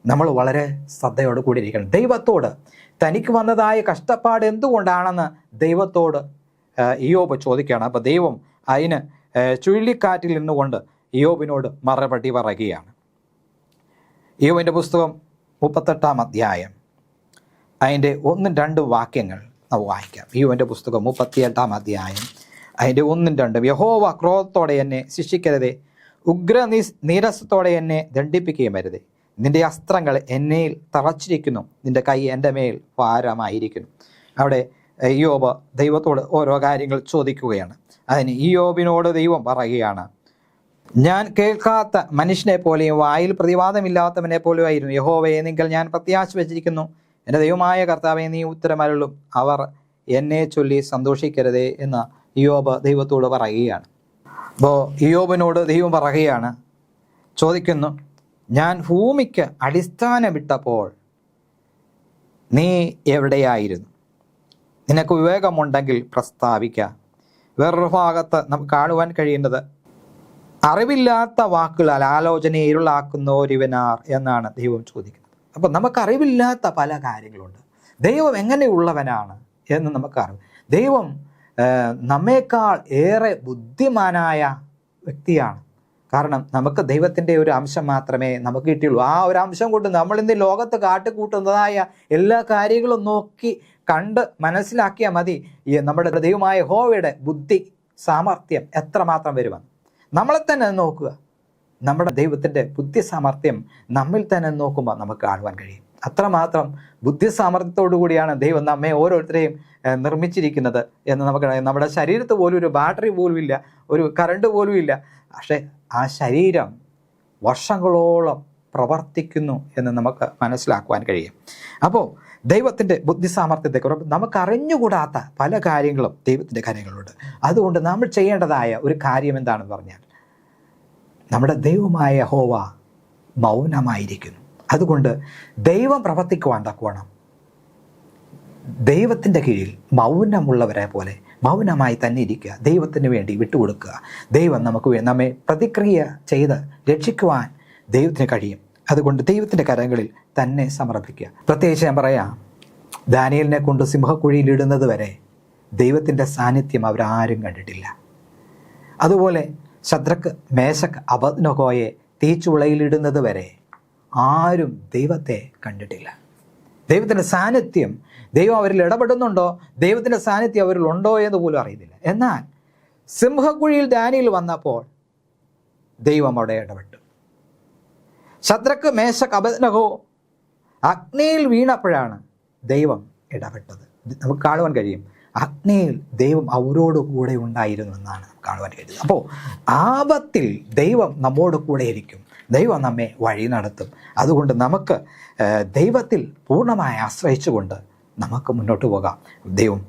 നമ്മൾ വളരെ ശ്രദ്ധയോട് കൂടി ഇരിക്കണം. ദൈവത്തോട് തനിക്ക് വന്നതായ കഷ്ടപ്പാട് എന്തുകൊണ്ടാണെന്ന് ദൈവത്തോട് ഇയ്യോബ് ചോദിക്കുകയാണ്. അപ്പോൾ ദൈവം അതിന് ചുഴലിക്കാറ്റിൽ നിന്നുകൊണ്ട് ഇയ്യോബിനോട് മറുപടി പറയുകയാണ്. ഇയ്യോബിൻ്റെ പുസ്തകം 38-ാം അധ്യായം അതിൻ്റെ 1-2 വാക്യങ്ങൾ നമുക്ക് വായിക്കാം. ഇയ്യോബിൻ്റെ പുസ്തകം 38-ാം അധ്യായം അതിൻ്റെ 1-2. യഹോവ ക്രോധത്തോടെ എന്നെ ശിക്ഷിക്കരുതേ, നീരസത്തോടെ എന്നെ ദണ്ഡിപ്പിക്കുകയും വരുതേ. നിന്റെ അസ്ത്രങ്ങൾ എന്നേൽ തറച്ചിരിക്കുന്നു, നിന്റെ കൈ എൻ്റെ മേൽ ഭാരമായിരിക്കുന്നു. അവിടെ ഇയ്യോബ് ദൈവത്തോട് ഓരോ കാര്യങ്ങൾ ചോദിക്കുകയാണ്. അതിന് ഇയ്യോബിനോട് ദൈവം പറയുകയാണ്, ഞാൻ കേൾക്കാത്ത മനുഷ്യനെ പോലെയും വായിൽ പ്രതിവാദമില്ലാത്തവനെ പോലെയും ആയിരുന്നു. യഹോവയെ നിങ്ങൾ ഞാൻ പ്രത്യാശ വെച്ചിരിക്കുന്നു. എൻ്റെ ദൈവമായ കർത്താവെ നീ ഉത്തരമരുളും. അവർ എന്നെ ചൊല്ലി സന്തോഷിക്കരുതേ എന്ന് ഇയ്യോബ് ദൈവത്തോട് പറയുകയാണ്. അപ്പോൾ ഇയ്യോബിനോട് ദൈവം പറയുകയാണ്, ചോദിക്കുന്നു, ഞാൻ ഭൂമിക്ക് അടിസ്ഥാനമിട്ടപ്പോൾ നീ എവിടെയായിരുന്നു? നിനക്ക് വിവേകമുണ്ടെങ്കിൽ പ്രസ്താവിക്കുക. വേറൊരു ഭാഗത്ത് നമുക്ക് കാണുവാൻ കഴിയുന്നത്, അറിവില്ലാത്ത വാക്കുകളാൽ ആലോചനയെ ഇരുളാക്കുന്നോരിവനാർ എന്നാണ് ദൈവം ചോദിക്കുന്നത്. അപ്പം നമുക്കറിവില്ലാത്ത പല കാര്യങ്ങളുണ്ട്. ദൈവം എങ്ങനെയുള്ളവനാണ് എന്ന് നമുക്കറിയാം. ദൈവം നമ്മേക്കാൾ ഏറെ ബുദ്ധിമാനായ വ്യക്തിയാണ്. കാരണം നമുക്ക് ദൈവത്തിൻ്റെ ഒരു അംശം മാത്രമേ നമുക്ക് കിട്ടിയുള്ളൂ. ആ ഒരു അംശം കൊണ്ട് നമ്മളിന്ന് ലോകത്ത് കാട്ടിക്കൂട്ടുന്നതായ എല്ലാ കാര്യങ്ങളും നോക്കി കണ്ട് മനസ്സിലാക്കിയാൽ മതി നമ്മുടെ ദൈവമായ യഹോവയുടെ ബുദ്ധി സാമർത്ഥ്യം എത്രമാത്രം വരുമെന്ന്. നമ്മളെ തന്നെ നോക്കുക. നമ്മുടെ ദൈവത്തിൻ്റെ ബുദ്ധി സാമർത്ഥ്യം നമ്മിൽ തന്നെ നോക്കുമ്പോൾ നമുക്ക് കാണുവാൻ കഴിയും. അത്രമാത്രം ബുദ്ധി സാമർത്ഥ്യത്തോടു കൂടിയാണ് ദൈവം നമ്മെ ഓരോരുത്തരെയും നിർമ്മിച്ചിരിക്കുന്നത് എന്ന് നമുക്കറിയാം. നമ്മുടെ ശരീരത്ത് പോലും ഒരു ബാറ്ററി പോലും ഇല്ല, ഒരു കറണ്ട് പോലും ഇല്ല. പക്ഷേ ആ ശരീരം വർഷങ്ങളോളം പ്രവർത്തിക്കുന്നു എന്ന് നമുക്ക് മനസ്സിലാക്കുവാൻ കഴിയും. അപ്പോൾ ദൈവത്തിൻ്റെ ബുദ്ധി സാമർത്ഥ്യത്തെക്കുറിച്ച് നമുക്ക് അറിഞ്ഞുകൂടാത്ത പല കാര്യങ്ങളും ദൈവത്തിൻ്റെ കാര്യങ്ങളുണ്ട്. അതുകൊണ്ട് നമ്മൾ ചെയ്യേണ്ടതായ ഒരു കാര്യം എന്താണെന്ന് പറഞ്ഞാൽ, നമ്മുടെ ദൈവമായ യഹോവ മൗനമായിരിക്കുന്നു. അതുകൊണ്ട് ദൈവം പ്രവർത്തിക്കുവാൻ തക്കവണ്ണം ദൈവത്തിൻ്റെ കീഴിൽ മൗനമുള്ളവരെ പോലെ മൗനമായി തന്നെ ഇരിക്കുക, ദൈവത്തിന് വേണ്ടി വിട്ടുകൊടുക്കുക. ദൈവം നമ്മെ പ്രതിക്രിയ ചെയ്ത് രക്ഷിക്കുവാൻ ദൈവത്തിന് കഴിയും. അതുകൊണ്ട് ദൈവത്തിൻ്റെ കരങ്ങളിൽ തന്നെ സമർപ്പിക്കുക. പ്രത്യേകിച്ച് ഞാൻ പറയാം, ദാനിയേലിനെ കൊണ്ട് സിംഹക്കുഴിയിലിടുന്നത് വരെ ദൈവത്തിൻ്റെ സാന്നിധ്യം അവരാരും കണ്ടിട്ടില്ല. അതുപോലെ ശദ്രക്ക്, മേശക്ക്, അബദ്നഗോയെ തീച്ചുളയിലിടുന്നത് വരെ ആരും ദൈവത്തെ കണ്ടിട്ടില്ല. ദൈവത്തിൻ്റെ സാന്നിധ്യം, ദൈവം അവരിൽ ഇടപെടുന്നുണ്ടോ, ദൈവത്തിൻ്റെ സാന്നിധ്യം അവരിൽ ഉണ്ടോ എന്ന് പോലും അറിയുന്നില്ല. എന്നാൽ സിംഹക്കുഴിയിൽ ദാനിയേൽ വന്നപ്പോൾ ദൈവം അവിടെ ഇടപെട്ടു. ശദ്രക്ക്, മേശക്ക്, അബദ്നഗോ അഗ്നിയിൽ വീണപ്പോഴാണ് ദൈവം ഇടപെട്ടത്. നമുക്ക് കാണുവാൻ കഴിയും, അഗ്നിയിൽ ദൈവം അവരോട് കൂടെ ഉണ്ടായിരുന്നു എന്നാണ് കാണുവാൻ കഴിയുന്നത്. അപ്പോൾ ആപത്തിൽ ദൈവം നമ്മോട് കൂടെ ഇരിക്കും, ദൈവം നമ്മെ വഴി നടത്തും. അതുകൊണ്ട് നമുക്ക് ദൈവത്തിൽ പൂർണ്ണമായി ആശ്രയിച്ചുകൊണ്ട് നമുക്ക് മുന്നോട്ട് പോകാം. ദൈവം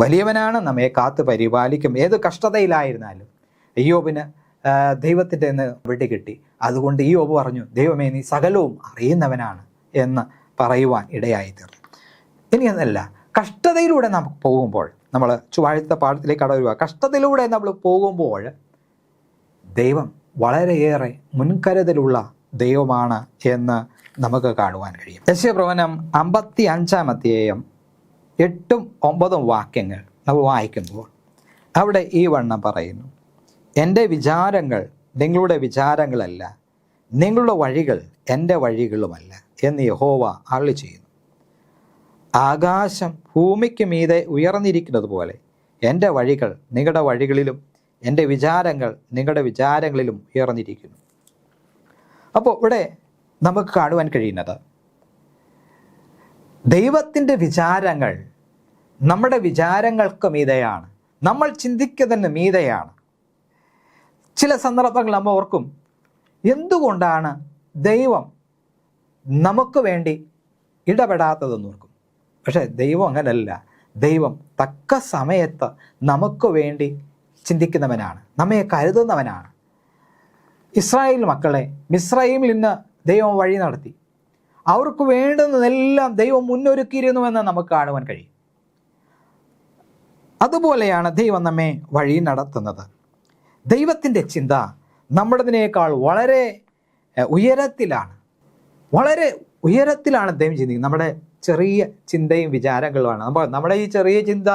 വലിയവനാണ്, നമ്മെ കാത്ത് പരിപാലിക്കും. ഏത് കഷ്ടതയിലായിരുന്നാലും ഇയ്യോബിന് ദൈവത്തിൻ്റെ വെടി കിട്ടി. അതുകൊണ്ട് ഇയ്യോബ് പറഞ്ഞു, ദൈവമേ നീ സകലവും അറിയുന്നവനാണ് എന്ന് പറയുവാൻ ഇടയായി തീർന്നു. ഇനി എന്നല്ല, കഷ്ടതയിലൂടെ നമുക്ക് പോകുമ്പോൾ നമ്മൾ ചൊവ്വാഴ്ചത്തെ പാഠത്തിലേക്ക് കടന്നു വരിക. കഷ്ടത്തിലൂടെ നമ്മൾ പോകുമ്പോൾ ദൈവം വളരെയേറെ മുൻകരുതലുള്ള ദൈവമാണ് എന്ന് നമുക്ക് കാണുവാൻ കഴിയും. യെശയ്യാപ്രവചനം 55-ാം അധ്യായം 8-9 വാക്യങ്ങൾ നമ്മൾ വായിക്കുമ്പോൾ അവിടെ ഈ വണ്ണം പറയുന്നു: എൻ്റെ വിചാരങ്ങൾ നിങ്ങളുടെ വിചാരങ്ങളല്ല, നിങ്ങളുടെ വഴികൾ എൻ്റെ വഴികളുമല്ല എന്ന് യഹോവ അരുളി ചെയ്യുന്നു. ആകാശം ഭൂമിക്ക് മീതെ ഉയർന്നിരിക്കുന്നത് പോലെ എൻ്റെ വഴികൾ നിങ്ങളുടെ വഴികളിലും എൻ്റെ വിചാരങ്ങൾ നിങ്ങളുടെ വിചാരങ്ങളിലും ഉയർന്നിരിക്കുന്നു. അപ്പോൾ ഇവിടെ നമുക്ക് കാണുവാൻ കഴിയുന്നത് ദൈവത്തിൻ്റെ വിചാരങ്ങൾ നമ്മുടെ വിചാരങ്ങൾക്ക് മീതെയാണ്, നമ്മൾ ചിന്തിക്കുന്നതിന് മീതെയാണ്. ചില സന്ദർഭങ്ങൾ നമ്മൾ ഓർക്കും, എന്തുകൊണ്ടാണ് ദൈവം നമുക്ക് വേണ്ടി ഇടപെടാത്തതെന്ന് ഓർക്കും. പക്ഷേ ദൈവം അങ്ങനല്ല. ദൈവം തക്ക സമയത്ത് നമുക്ക് വേണ്ടി ചിന്തിക്കുന്നവനാണ്, നമ്മെ കരുതുന്നവനാണ്. ഇസ്രായേൽ മക്കളെ മിസ്രയീമിൽ നിന്ന് ദൈവം വഴി നടത്തി. അവർക്ക് വേണ്ടുന്നതെല്ലാം ദൈവം മുന്നൊരുക്കിയിരുന്നുവെന്ന് നമുക്ക് കാണുവാൻ കഴിയും. അതുപോലെയാണ് ദൈവം നമ്മെ വഴി നടത്തുന്നത്. ദൈവത്തിൻ്റെ ചിന്ത നമ്മുടേതിനേക്കാൾ വളരെ ഉയരത്തിലാണ് ദൈവം ചിന്തിക്കുന്നത്. നമ്മുടെ ചെറിയ ചിന്തയും വിചാരങ്ങളുമാണ്. നമ്മുടെ ഈ ചെറിയ ചിന്ത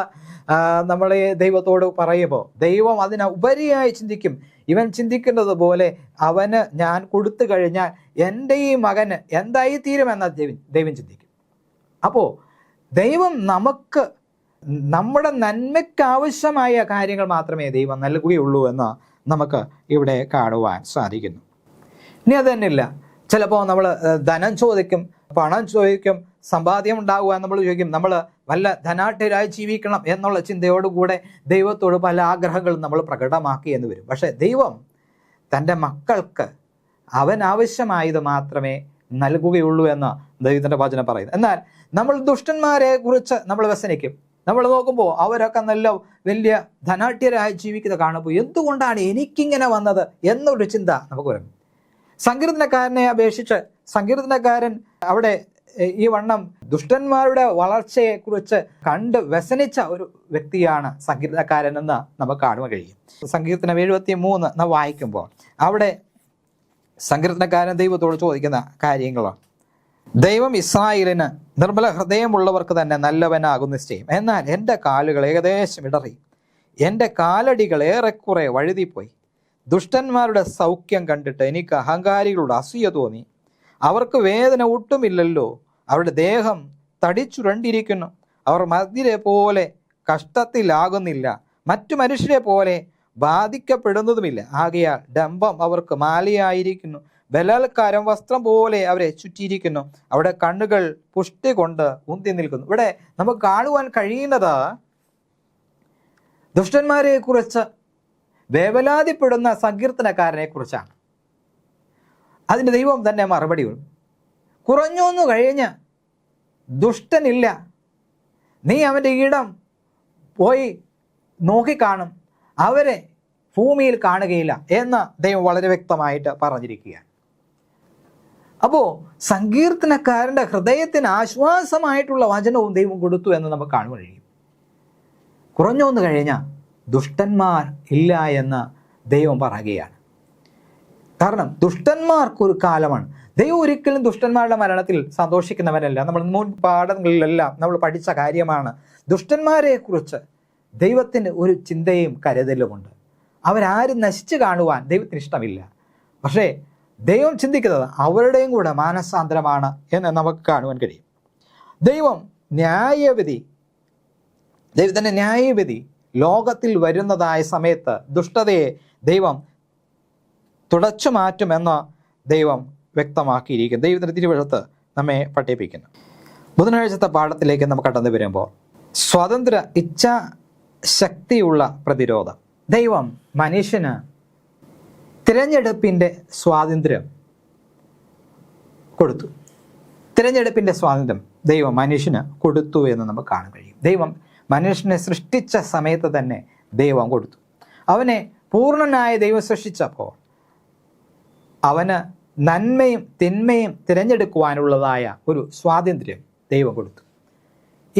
നമ്മളെ ദൈവത്തോട് പറയുമ്പോൾ ദൈവം അതിന് ഉപരിയായി ചിന്തിക്കും. ഇവൻ ചിന്തിക്കുന്നത് പോലെ അവന് ഞാൻ കൊടുത്തു കഴിഞ്ഞാൽ എൻ്റെ ഈ മകന് എന്തായി തീരുമെന്ന ദൈവം ചിന്തിക്കും. അപ്പോൾ ദൈവം നമുക്ക് നമ്മുടെ നന്മയ്ക്ക് ആവശ്യമായ കാര്യങ്ങൾ മാത്രമേ ദൈവം നൽകുകയുള്ളൂ എന്ന് നമുക്ക് ഇവിടെ കാണുവാൻ സാധിക്കുന്നു. ഇനി അത് തന്നെയില്ല, ചിലപ്പോൾ നമ്മൾ ധനം ചോദിക്കും, പണം ചോദിക്കും, സമ്പാദ്യം ഉണ്ടാകുക നമ്മൾ ചോദിക്കും. നമ്മൾ വല്ല ധനാഢ്യരായി ജീവിക്കണം എന്നുള്ള ചിന്തയോടുകൂടെ ദൈവത്തോട് പല ആഗ്രഹങ്ങളും നമ്മൾ പ്രകടമാക്കി എന്ന് വരും. പക്ഷേ ദൈവം തൻ്റെ മക്കൾക്ക് അവൻ ആവശ്യമായത് മാത്രമേ നൽകുകയുള്ളൂ എന്ന് ദൈവത്തിൻ്റെ വചനം പറയുന്നു. എന്നാൽ നമ്മൾ ദുഷ്ടന്മാരെ കുറിച്ച് നമ്മൾ വ്യസനിക്കും. നമ്മൾ നോക്കുമ്പോൾ അവരൊക്കെ നല്ല വലിയ ധനാഢ്യരായി ജീവിക്കുന്നത് കാണുമ്പോൾ എന്തുകൊണ്ടാണ് എനിക്കിങ്ങനെ വന്നത് എന്നൊരു ചിന്ത നമുക്ക് വരും. സങ്കീർത്തനക്കാരനെ അപേക്ഷിച്ച് സങ്കീർത്തനക്കാരൻ അവിടെ ഈ വണ്ണം ദുഷ്ടന്മാരുടെ വളർച്ചയെക്കുറിച്ച് കണ്ട് വ്യസനിച്ച ഒരു വ്യക്തിയാണ് സങ്കീർത്തനക്കാരൻ എന്ന് നമുക്ക് കാണുവാൻ കഴിയും. സങ്കീർത്തനം 73 നാം വായിക്കുമ്പോൾ അവിടെ സങ്കീർത്തനക്കാരൻ ദൈവത്തോട് ചോദിക്കുന്ന കാര്യങ്ങളാണ്. ദൈവം ഇസ്രായേലിന് നിർമ്മല ഹൃദയമുള്ളവർക്ക് തന്നെ നല്ലവനാകും നിശ്ചയം. എന്നാൽ എൻ്റെ കാലുകൾ ഏകദേശം ഇടറി, എൻ്റെ കാലടികൾ ഏറെക്കുറെ വഴുതിപ്പോയി. ദുഷ്ടന്മാരുടെ സൗഖ്യം കണ്ടിട്ട് എനിക്ക് അഹങ്കാരികളുടെ അസൂയ തോന്നി. അവർക്ക് വേദന ഒട്ടുമില്ലല്ലോ, അവരുടെ ദേഹം തടിച്ചുരണ്ടിരിക്കുന്നു. അവർ മദ്യരെ പോലെ കഷ്ടത്തിലാകുന്നില്ല, മറ്റു മനുഷ്യരെ പോലെ ബാധിക്കപ്പെടുന്നതുമില്ല. ആകയാൽ ഡംഭം അവർക്ക് മാലയായിരിക്കുന്നു, ബലാത്കാരം വസ്ത്രം പോലെ അവരെ ചുറ്റിയിരിക്കുന്നു. അവിടെ കണ്ണുകൾ പുഷ്ടി കൊണ്ട് ഉന്തി നിൽക്കുന്നു. ഇവിടെ നമുക്ക് കാണുവാൻ കഴിയുന്നത് ദുഷ്ടന്മാരെ കുറിച്ച് വേവലാതിപ്പെടുന്ന സങ്കീർത്തനക്കാരനെ കുറിച്ചാണ്. അതിന് ദൈവം തന്നെ മറുപടി ഉണ്ട്. കുറഞ്ഞൊന്നു കഴിഞ്ഞ് ദുഷ്ടനില്ല, നീ അവൻ്റെ ഇടം പോയി നോക്കിക്കാണും, അവരെ ഭൂമിയിൽ കാണുകയില്ല എന്ന് ദൈവം വളരെ വ്യക്തമായിട്ട് പറഞ്ഞിരിക്കുകയാണ്. അപ്പോൾ സങ്കീർത്തനക്കാരൻ്റെ ഹൃദയത്തിന് ആശ്വാസമായിട്ടുള്ള വചനവും ദൈവം കൊടുത്തു എന്ന് നമുക്ക് കാണുവാൻ കഴിയും. കുറഞ്ഞൊന്നു കഴിഞ്ഞാൽ ദുഷ്ടന്മാർ ഇല്ല എന്ന് ദൈവം പറയുകയാണ്. കാരണം ദുഷ്ടന്മാർക്കൊരു കാലമാണ്. ദൈവം ഒരിക്കലും ദുഷ്ടന്മാരുടെ മരണത്തിൽ സന്തോഷിക്കുന്നവനല്ല. നമ്മൾ മുൻ പാഠങ്ങളിലെല്ലാം നമ്മൾ പഠിച്ച കാര്യമാണ്. ദുഷ്ടന്മാരെ കുറിച്ച് ദൈവത്തിന് ഒരു ചിന്തയും കരുതലുമുണ്ട്. അവരാരും നശിച്ചു കാണുവാൻ ദൈവത്തിന് ഇഷ്ടമില്ല. പക്ഷേ ദൈവം ചിന്തിക്കുന്നത് അവരുടെയും കൂടെ മാനസാന്തരമാണ് എന്ന് നമുക്ക് കാണുവാൻ കഴിയും. ദൈവത്തിൻ്റെ ന്യായവിധി ലോകത്തിൽ വരുന്നതായ സമയത്ത് ദുഷ്ടതയെ ദൈവം തുടച്ചു മാറ്റുമെന്ന് ദൈവം വ്യക്തമാക്കിയിരിക്കുന്നു. ദൈവത്തിൻ്റെ തിരുവെഴുത്ത് നമ്മെ പഠിപ്പിക്കുന്നു. ബുധനാഴ്ചത്തെ പാഠത്തിലേക്ക് നമുക്ക് കടന്നു വരുമ്പോൾ സ്വതന്ത്ര ഇച്ഛാശക്തിയുള്ള പ്രതിരോധം. ദൈവം മനുഷ്യന് തിരഞ്ഞെടുപ്പിൻ്റെ സ്വാതന്ത്ര്യം കൊടുത്തു. തിരഞ്ഞെടുപ്പിൻ്റെ സ്വാതന്ത്ര്യം ദൈവം മനുഷ്യന് കൊടുത്തു എന്ന് നമുക്ക് കാണാൻ കഴിയും. ദൈവം മനുഷ്യനെ സൃഷ്ടിച്ച സമയത്ത് തന്നെ ദൈവം കൊടുത്തു. അവനെ പൂർണ്ണനായ ദൈവം സൃഷ്ടിച്ചപ്പോൾ അവന് നന്മയും തിന്മയും തിരഞ്ഞെടുക്കുവാനുള്ളതായ ഒരു സ്വാതന്ത്ര്യം ദൈവം കൊടുത്തു.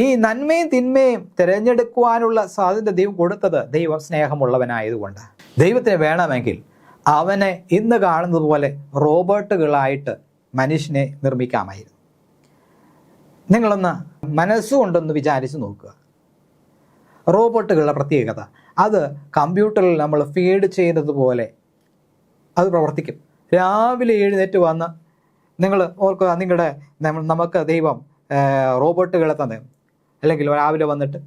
ഈ നന്മയും തിന്മയും തിരഞ്ഞെടുക്കുവാനുള്ള സ്വാതന്ത്ര്യം ദൈവം കൊടുത്തത് ദൈവം സ്നേഹമുള്ളവനായതുകൊണ്ട്. ദൈവത്തിന് വേണമെങ്കിൽ അവനെ ഇന്ന് കാണുന്നത് പോലെ റോബോട്ടുകളായിട്ട് മനുഷ്യനെ നിർമ്മിക്കാമായിരുന്നു. നിങ്ങളൊന്ന് മനസ്സുകൊണ്ടൊന്ന് വിചാരിച്ച് നോക്കുക. റോബോട്ടുകളുടെ പ്രത്യേകത, അത് കമ്പ്യൂട്ടറിൽ നമ്മൾ ഫീഡ് ചെയ്യുന്നത് പോലെ അത് പ്രവർത്തിക്കും. രാവിലെ എഴുന്നേറ്റ് വന്ന് നിങ്ങൾ ഓർക്കുക, നമുക്ക് ദൈവം റോബോട്ടുകളെ തന്നെ, അല്ലെങ്കിൽ രാവിലെ വന്നിട്ട്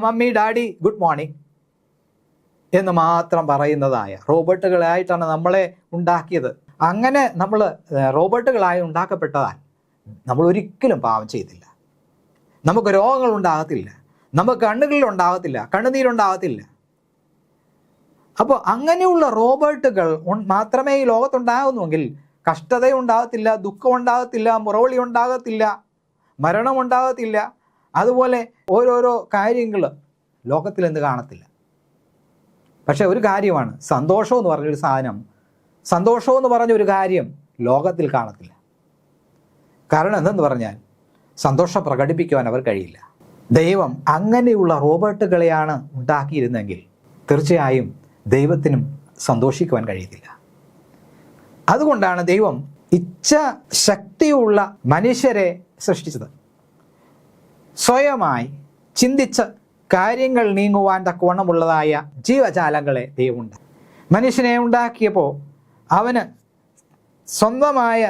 മമ്മി ഡാഡി ഗുഡ് മോർണിംഗ് എന്ന് മാത്രം പറയുന്നതായ റോബോട്ടുകളായിട്ടാണ് നമ്മളെ ഉണ്ടാക്കിയത്. അങ്ങനെ നമ്മൾ റോബോട്ടുകളായി ഉണ്ടാക്കപ്പെട്ടതാൽ നമ്മൾ ഒരിക്കലും പാപം ചെയ്തില്ല. നമുക്ക് രോഗങ്ങൾ ഉണ്ടാകത്തില്ല, നമുക്ക് കണ്ണുകളിലുണ്ടാകത്തില്ല, കണ്ണുനീരുണ്ടാകത്തില്ല. അപ്പോൾ അങ്ങനെയുള്ള റോബോട്ടുകൾ മാത്രമേ ഈ ലോകത്തുണ്ടാകുന്നുവെങ്കിൽ കഷ്ടതയുണ്ടാകത്തില്ല, ദുഃഖമുണ്ടാകത്തില്ല, മുറവിളി ഉണ്ടാകത്തില്ല, മരണമുണ്ടാകത്തില്ല. അതുപോലെ ഓരോരോ കാര്യങ്ങൾ ലോകത്തിൽ എന്ത് കാണത്തില്ല. പക്ഷെ ഒരു കാര്യമാണ്, സന്തോഷം എന്ന് പറഞ്ഞൊരു സാധനം, സന്തോഷം എന്ന് പറഞ്ഞൊരു കാര്യം ലോകത്തിൽ കാണത്തില്ല. കാരണം എന്തെന്ന് പറഞ്ഞാൽ സന്തോഷം പ്രകടിപ്പിക്കുവാൻ അവർ കഴിയില്ല. ദൈവം അങ്ങനെയുള്ള റോബോട്ടുകളെയാണ് ഉണ്ടാക്കിയിരുന്നെങ്കിൽ തീർച്ചയായും ദൈവത്തിനും സന്തോഷിക്കുവാൻ കഴിയത്തില്ല. അതുകൊണ്ടാണ് ദൈവം ഇച്ഛാശക്തിയുള്ള മനുഷ്യരെ സൃഷ്ടിച്ചത്. സ്വയമായി ചിന്തിച്ച് കാര്യങ്ങൾ നീങ്ങുവാൻ തക്കവണ്ണമുള്ളതായ ജീവജാലങ്ങളെ ദൈവമുണ്ട്. മനുഷ്യനെ ഉണ്ടാക്കിയപ്പോൾ അവന് സ്വന്തമായ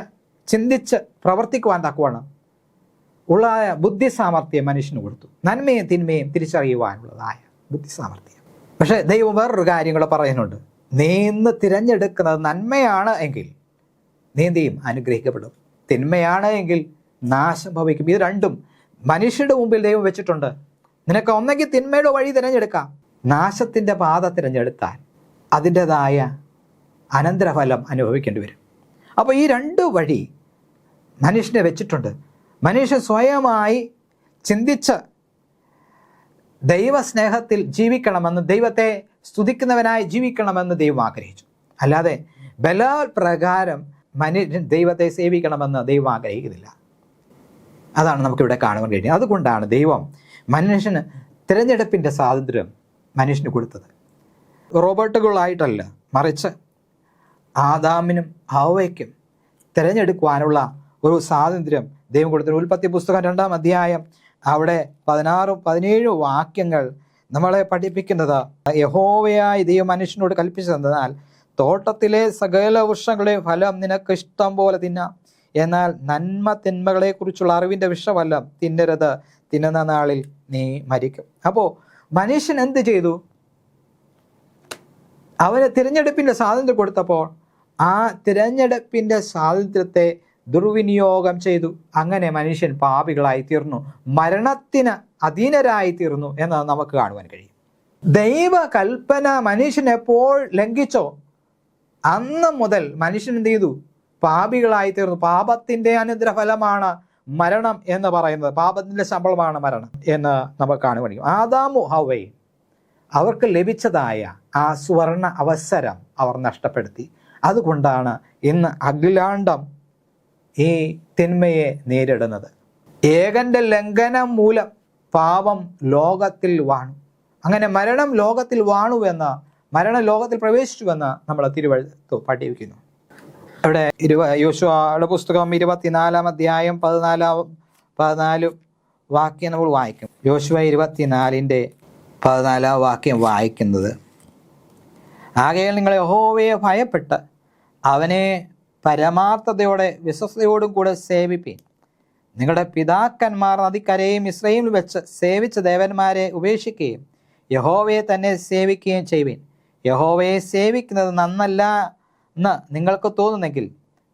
ചിന്തിച്ച് പ്രവർത്തിക്കുവാൻ തക്കവണ്ണം ഉള്ളതായ ബുദ്ധിസാമർഥ്യം മനുഷ്യന് കൊടുത്തു. നന്മയും തിന്മയും തിരിച്ചറിയുവാനുള്ളതായ ബുദ്ധിസാമർഥ്യം. പക്ഷേ ദൈവം വേറൊരു കാര്യം കൂടെ പറയുന്നുണ്ട്. നീ ഇന്ന് തിരഞ്ഞെടുക്കുന്നത് നന്മയാണ് എങ്കിൽ നീ എന്ത് ചെയ്യും? അനുഗ്രഹിക്കപ്പെടും. തിന്മയാണ് എങ്കിൽ നാശം ഭവിക്കും. ഇത് രണ്ടും മനുഷ്യരുടെ മുമ്പിൽ ദൈവം വെച്ചിട്ടുണ്ട്. നിനക്ക് ഒന്നെങ്കിൽ തിന്മയുടെ വഴി തിരഞ്ഞെടുക്കാം, നാശത്തിൻ്റെ പാത തിരഞ്ഞെടുത്താൽ അതിൻ്റെതായ അനന്തരഫലം അനുഭവിക്കേണ്ടി വരും. അപ്പോൾ ഈ രണ്ട് വഴി മനുഷ്യനെ വെച്ചിട്ടുണ്ട്. മനുഷ്യൻ സ്വയമായി ചിന്തിച്ച് ദൈവസ്നേഹത്തിൽ ജീവിക്കണമെന്ന്, ദൈവത്തെ സ്തുതിക്കുന്നവനായി ജീവിക്കണമെന്ന് ദൈവം ആഗ്രഹിച്ചു. അല്ലാതെ ബലപ്രകാരം മനുഷ്യൻ ദൈവത്തെ സേവിക്കണമെന്ന് ദൈവം ആഗ്രഹിക്കുന്നില്ല. അതാണ് നമുക്കിവിടെ കാണുവാൻ കഴിയുന്നത്. അതുകൊണ്ടാണ് ദൈവം മനുഷ്യന് തിരഞ്ഞെടുപ്പിൻ്റെ സ്വാതന്ത്ര്യം മനുഷ്യന് കൊടുത്തത്. റോബോട്ടുകളായിട്ടല്ല, മറിച്ച് ആദാമിനും ഹവ്വയ്ക്കും തിരഞ്ഞെടുക്കുവാനുള്ള ഒരു സ്വാതന്ത്ര്യം ദൈവം കൊടുത്തത്. ഉൽപ്പത്തി പുസ്തകം 2-ാം അധ്യായം അവിടെ 16-17 വാക്യങ്ങൾ നമ്മളെ പഠിപ്പിക്കുന്നത്, യഹോവയായി ദൈവം മനുഷ്യനോട് കൽപ്പിച്ചതെന്നാൽ തോട്ടത്തിലെ സകല വൃക്ഷങ്ങളെ ഫലം നിനക്ക് ഇഷ്ടം പോലെ തിന്നാം, എന്നാൽ നന്മ തിന്മകളെ കുറിച്ചുള്ള അറിവിൻ്റെ വിഷഫലം തിന്നരുത്, തിന്നുന്ന നാളിൽ നീ മരിക്കും. അപ്പോൾ മനുഷ്യൻ എന്ത് ചെയ്തു? അവന് തിരഞ്ഞെടുപ്പിൻ്റെ സ്വാതന്ത്ര്യം കൊടുത്തപ്പോൾ ആ തിരഞ്ഞെടുപ്പിൻ്റെ സ്വാതന്ത്ര്യത്തെ ദുർവിനിയോഗം ചെയ്തു. അങ്ങനെ മനുഷ്യൻ പാപികളായി തീർന്നു, മരണത്തിന് അധീനരായി തീർന്നു എന്ന് നമുക്ക് കാണുവാൻ കഴിയും. ദൈവ കൽപ്പന മനുഷ്യൻ എപ്പോൾ ലംഘിച്ചോ അന്ന് മുതൽ മനുഷ്യൻ എന്ത് ചെയ്തു? പാപികളായി തീർന്നു. പാപത്തിൻ്റെ അനന്തരഫലമാണ് മരണം എന്ന് പറയുന്നത്. പാപത്തിൻ്റെ ശമ്പളമാണ് മരണം എന്ന് നമുക്ക് കാണുവാൻ കഴിയും. ആദാമും ഹവ്വയും അവർക്ക് ലഭിച്ചതായ ആ സുവർണ അവസരം അവർ നഷ്ടപ്പെടുത്തി. അതുകൊണ്ടാണ് ഇന്ന് അഖിലാണ്ടം ഈ തിന്മയെ നേരിടുന്നത്. ഏകന്റെ ലംഘനം മൂലം പാപം ലോകത്തിൽ വാണു. അങ്ങനെ മരണം ലോകത്തിൽ വാണുവെന്ന്, മരണം ലോകത്തിൽ പ്രവേശിച്ചുവെന്ന് നമ്മൾ തിരുവെഴുത്ത് പഠിപ്പിക്കുന്നു. ഇവിടെ യോശുവയുടെ പുസ്തകം 24-ാം അധ്യായം 14 വാക്യം നമ്മൾ വായിക്കും. യോശുവ 24-ന്റെ 14 വാക്യം വായിക്കുന്നത്, ആകയാൽ നിങ്ങൾ യഹോവയെ ഭയപ്പെട്ട് അവനെ പരമാർത്ഥതയോടെ വിശ്വസ്തയോടും കൂടെ സേവിപ്പീൻ. നിങ്ങളുടെ പിതാക്കന്മാർ നദിക്കരയും ഇസ്രയേലിൽ വെച്ച് സേവിച്ച ദേവന്മാരെ ഉപേക്ഷിക്കുകയും യഹോവയെ തന്നെ സേവിക്കുകയും ചെയ്യുവിൻ. യഹോവയെ സേവിക്കുന്നത് നന്നല്ല എന്ന് നിങ്ങൾക്ക് തോന്നുന്നെങ്കിൽ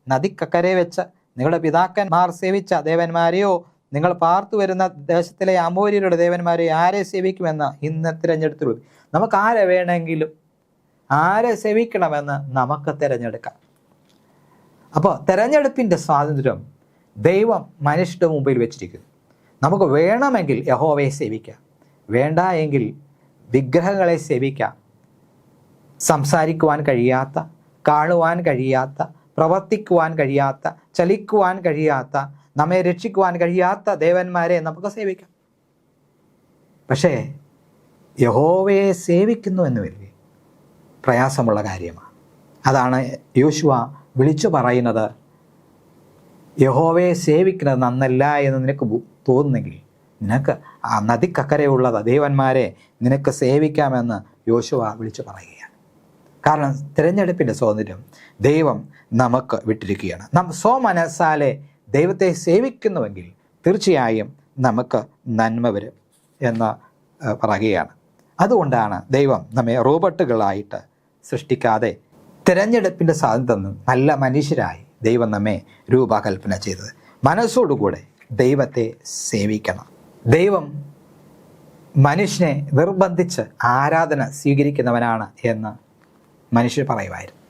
നദിക്കക്കരെ വെച്ച് നിങ്ങളുടെ പിതാക്കന്മാർ സേവിച്ച ദേവന്മാരെയോ നിങ്ങൾ പാർത്തു വരുന്ന ദേശത്തിലെ അമോര്യരുടെ ദേവന്മാരെയോ ആരെ സേവിക്കുമെന്ന് ഇന്ന് തിരഞ്ഞെടുത്തുള്ളൂ. നമുക്ക് ആരെ വേണമെങ്കിലും, ആരെ സേവിക്കണമെന്ന് നമുക്ക് തിരഞ്ഞെടുക്കാം. അപ്പോൾ തിരഞ്ഞെടുപ്പിൻ്റെ സ്വാതന്ത്ര്യം ദൈവം മനുഷ്യരുടെ മുമ്പിൽ വെച്ചിരിക്കുന്നു. നമുക്ക് വേണമെങ്കിൽ യഹോവയെ സേവിക്കാം, വേണ്ട എങ്കിൽ വിഗ്രഹങ്ങളെ സേവിക്കാം. സംസാരിക്കുവാൻ കഴിയാത്ത, കാണുവാൻ കഴിയാത്ത, പ്രവർത്തിക്കുവാൻ കഴിയാത്ത, ചലിക്കുവാൻ കഴിയാത്ത, നമ്മെ രക്ഷിക്കുവാൻ കഴിയാത്ത ദേവന്മാരെ നമുക്ക് സേവിക്കാം. പക്ഷേ യഹോവയെ സേവിക്കുന്നു എന്ന് വലിയ പ്രയാസമുള്ള കാര്യമാണ്. അതാണ് യോശുവ വിളിച്ചു പറയുന്നത്. യഹോവയെ സേവിക്കുന്നത് നന്നല്ല എന്ന് നിനക്ക് തോന്നുന്നെങ്കിൽ നിനക്ക് ആ നദിക്കക്കരെയുള്ള ദേവന്മാരെ നിനക്ക് സേവിക്കാമെന്ന് യോശുവ വിളിച്ചു പറയുകയാണ്. കാരണം തിരഞ്ഞെടുപ്പിൻ്റെ സ്വാതന്ത്ര്യം ദൈവം നമുക്ക് വിട്ടിരിക്കുകയാണ്. നാം സ്വമനസ്സാലെ ദൈവത്തെ സേവിക്കുന്നുവെങ്കിൽ തീർച്ചയായും നമുക്ക് നന്മ വരും എന്ന് പറയുകയാണ്. അതുകൊണ്ടാണ് ദൈവം നമ്മെ റോബോട്ടുകളായിട്ട് സൃഷ്ടിക്കാതെ തിരഞ്ഞെടുപ്പിൻ്റെ സ്വാതന്ത്ര്യം നല്ല മനുഷ്യരായി ദൈവം നമ്മെ രൂപകൽപ്പന ചെയ്തത്. മനസ്സോടുകൂടെ ദൈവത്തെ സേവിക്കണം. ദൈവം മനുഷ്യനെ നിർബന്ധിച്ച് ആരാധന സ്വീകരിക്കുന്നവനാണ് എന്ന് മനുഷ്യർ പറയുമായിരുന്നു.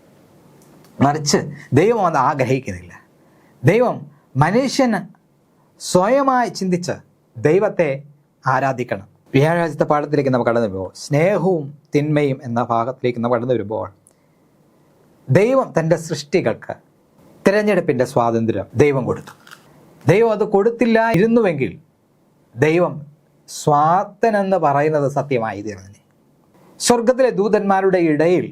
മറിച്ച് ദൈവം അത് ആഗ്രഹിക്കുന്നില്ല. ദൈവം മനുഷ്യന് സ്വയമായി ചിന്തിച്ച് ദൈവത്തെ ആരാധിക്കണം. വ്യാഴാഴ്ചത്തെ പാഠത്തിലേക്ക് നമ്മൾ കടന്നു വരുമ്പോൾ സ്നേഹവും തിന്മയും എന്ന ഭാഗത്തിലേക്ക് നമ്മൾ കടന്നു വരുമ്പോൾ ദൈവം തൻ്റെ സൃഷ്ടികൾക്ക് തിരഞ്ഞെടുപ്പിൻ്റെ സ്വാതന്ത്ര്യം ദൈവം കൊടുത്തു. ദൈവം അത് കൊടുത്തില്ലായിരുന്നുവെങ്കിൽ ദൈവം സ്വാർത്ഥനെന്ന് പറയുന്നത് സത്യമായി തീർന്നു. സ്വർഗത്തിലെ ദൂതന്മാരുടെ ഇടയിൽ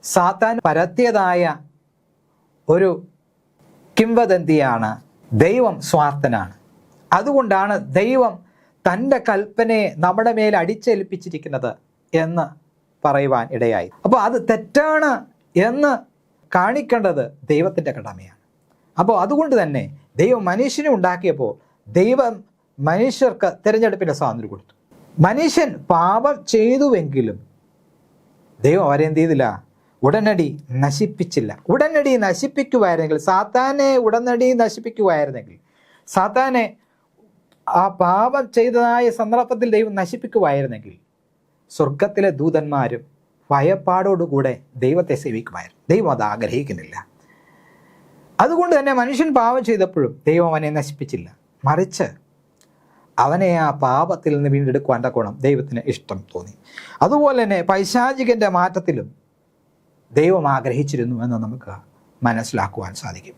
സാത്താൻ പരത്തിയതായ ഒരു കിംവദന്തിയാണ് ദൈവം സ്വാർത്ഥനാണ്. അതുകൊണ്ടാണ് ദൈവം തൻ്റെ കൽപ്പനയെ നമ്മുടെ മേൽ അടിച്ചേൽപ്പിച്ചിരിക്കുന്നത് എന്ന് പറയുവാൻ ഇടയായി. അപ്പോൾ അത് തെറ്റാണ് എന്ന് കാണിക്കേണ്ടത് ദൈവത്തിൻ്റെ കടമയാണ്. അപ്പോൾ അതുകൊണ്ട് തന്നെ ദൈവം മനുഷ്യനെ ഉണ്ടാക്കിയപ്പോൾ ദൈവം മനുഷ്യർക്ക് തിരഞ്ഞെടുപ്പിൻ്റെ സ്വാതന്ത്ര്യം കൊടുത്തു. മനുഷ്യൻ പാപം ചെയ്തുവെങ്കിലും ദൈവം അവരെ എന്ത് ചെയ്തില്ല? ഉടനടി നശിപ്പിച്ചില്ല. ഉടനടി നശിപ്പിക്കുമായിരുന്നെങ്കിൽ, സാത്താനെ ഉടനടി നശിപ്പിക്കുമായിരുന്നെങ്കിൽ, സാത്താനെ ആ പാപം ചെയ്തതായ സന്ദർഭത്തിൽ ദൈവം നശിപ്പിക്കുമായിരുന്നെങ്കിൽ സ്വർഗത്തിലെ ദൂതന്മാരും ഭയപ്പാടോടുകൂടെ ദൈവത്തെ സേവിക്കുമായിരുന്നു. ദൈവം അത് ആഗ്രഹിക്കുന്നില്ല. അതുകൊണ്ട് തന്നെ മനുഷ്യൻ പാപം ചെയ്തപ്പോഴും ദൈവം അവനെ നശിപ്പിച്ചില്ല. മറിച്ച് അവനെ ആ പാപത്തിൽ നിന്ന് വീണ്ടെടുക്കുവാൻ തക്കോണം ദൈവത്തിന് ഇഷ്ടം തോന്നി. അതുപോലെ തന്നെ പൈശാചികൻ്റെ മാറ്റത്തിലും ദൈവം ആഗ്രഹിച്ചിരുന്നു എന്ന് നമുക്ക് മനസ്സിലാക്കുവാൻ സാധിക്കും.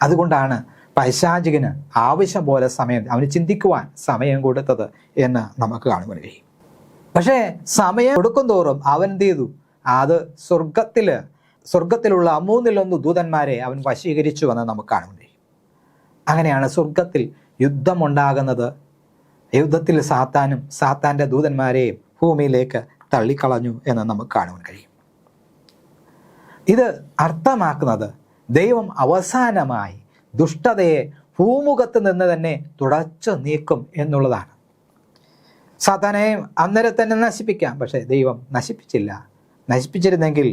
അതുകൊണ്ടാണ് പൈശാചികന് ആവശ്യം പോലെ സമയം, അവന് ചിന്തിക്കുവാൻ സമയം കൊടുത്തത് എന്ന് നമുക്ക് കാണുവാൻ കഴിയും. പക്ഷേ സമയം കൊടുക്കും തോറും അവൻ എന്ത് ചെയ്തു? അത് സ്വർഗത്തിലുള്ള 1/3 ദൂതന്മാരെ അവൻ വശീകരിച്ചു എന്ന് നമുക്ക് കാണുവാൻ കഴിയും. അങ്ങനെയാണ് സ്വർഗത്തിൽ യുദ്ധമുണ്ടാകുന്നത്. യുദ്ധത്തിൽ സാത്താൻ്റെ ദൂതന്മാരെയും ഭൂമിയിലേക്ക് തള്ളിക്കളഞ്ഞു എന്ന് നമുക്ക് കാണുവാൻ കഴിയും. ഇത് അർത്ഥമാക്കുന്നത് ദൈവം അവസാനമായി ദുഷ്ടതയെ ഭൂമുഖത്ത് നിന്ന് തന്നെ തുടച്ചു നീക്കും എന്നുള്ളതാണ്. സാത്താനെ അന്നേരം തന്നെ നശിപ്പിക്കാം, പക്ഷേ ദൈവം നശിപ്പിച്ചില്ല. നശിപ്പിച്ചിരുന്നെങ്കിൽ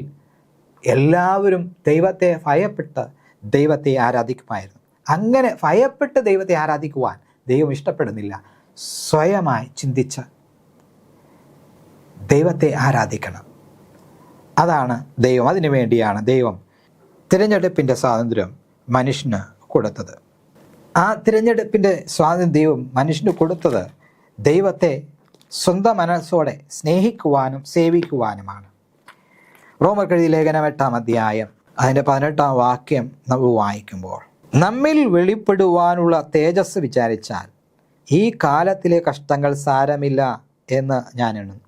എല്ലാവരും ദൈവത്തെ ഭയപ്പെട്ട് ദൈവത്തെ ആരാധിക്കുമായിരുന്നു. അങ്ങനെ ഭയപ്പെട്ട് ദൈവത്തെ ആരാധിക്കുവാൻ ദൈവം ഇഷ്ടപ്പെടുന്നില്ല. സ്വയമായി ചിന്തിച്ച് ദൈവത്തെ ആരാധിക്കണം. അതാണ് ദൈവം. അതിനു വേണ്ടിയാണ് ദൈവം തിരഞ്ഞെടുപ്പിൻ്റെ സ്വാതന്ത്ര്യം മനുഷ്യന് കൊടുത്തത്. ആ തിരഞ്ഞെടുപ്പിൻ്റെ സ്വാതന്ത്ര്യം ദൈവം മനുഷ്യന് കൊടുത്തത് ദൈവത്തെ സ്വന്തം മനസ്സോടെ സ്നേഹിക്കുവാനും സേവിക്കുവാനുമാണ്. റോമർക്കെഴുതിയ ലേഖനം 8-ാം അധ്യായം അതിൻ്റെ 18-ാം വാക്യം നമ്മൾ വായിക്കുമ്പോൾ, നമ്മിൽ വെളിപ്പെടുവാനുള്ള തേജസ് വിചാരിച്ചാൽ ഈ കാലത്തിലെ കഷ്ടങ്ങൾ സാരമില്ല എന്ന് ഞാൻ എണ്ണുന്നു.